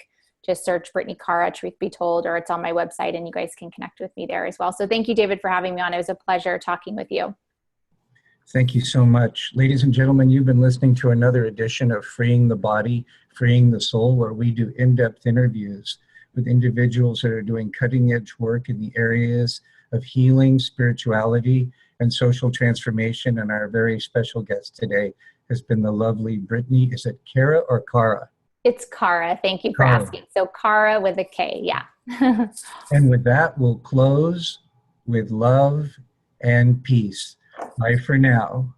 Just search Brittney Kara, Truth Be Told, or it's on my website, and you guys can connect with me there as well. So thank you, David, for having me on. It was a pleasure talking with you. Thank you so much. Ladies and gentlemen, you've been listening to another edition of Freeing the Body, Freeing the Soul, where we do in-depth interviews with individuals that are doing cutting-edge work in the areas of healing, spirituality, and social transformation. And our very special guest today has been the lovely Brittney. Is it Kara or Kara? It's Kara. Thank you for asking. So Kara with a K, yeah. And with that, we'll close with love and peace. Bye for now.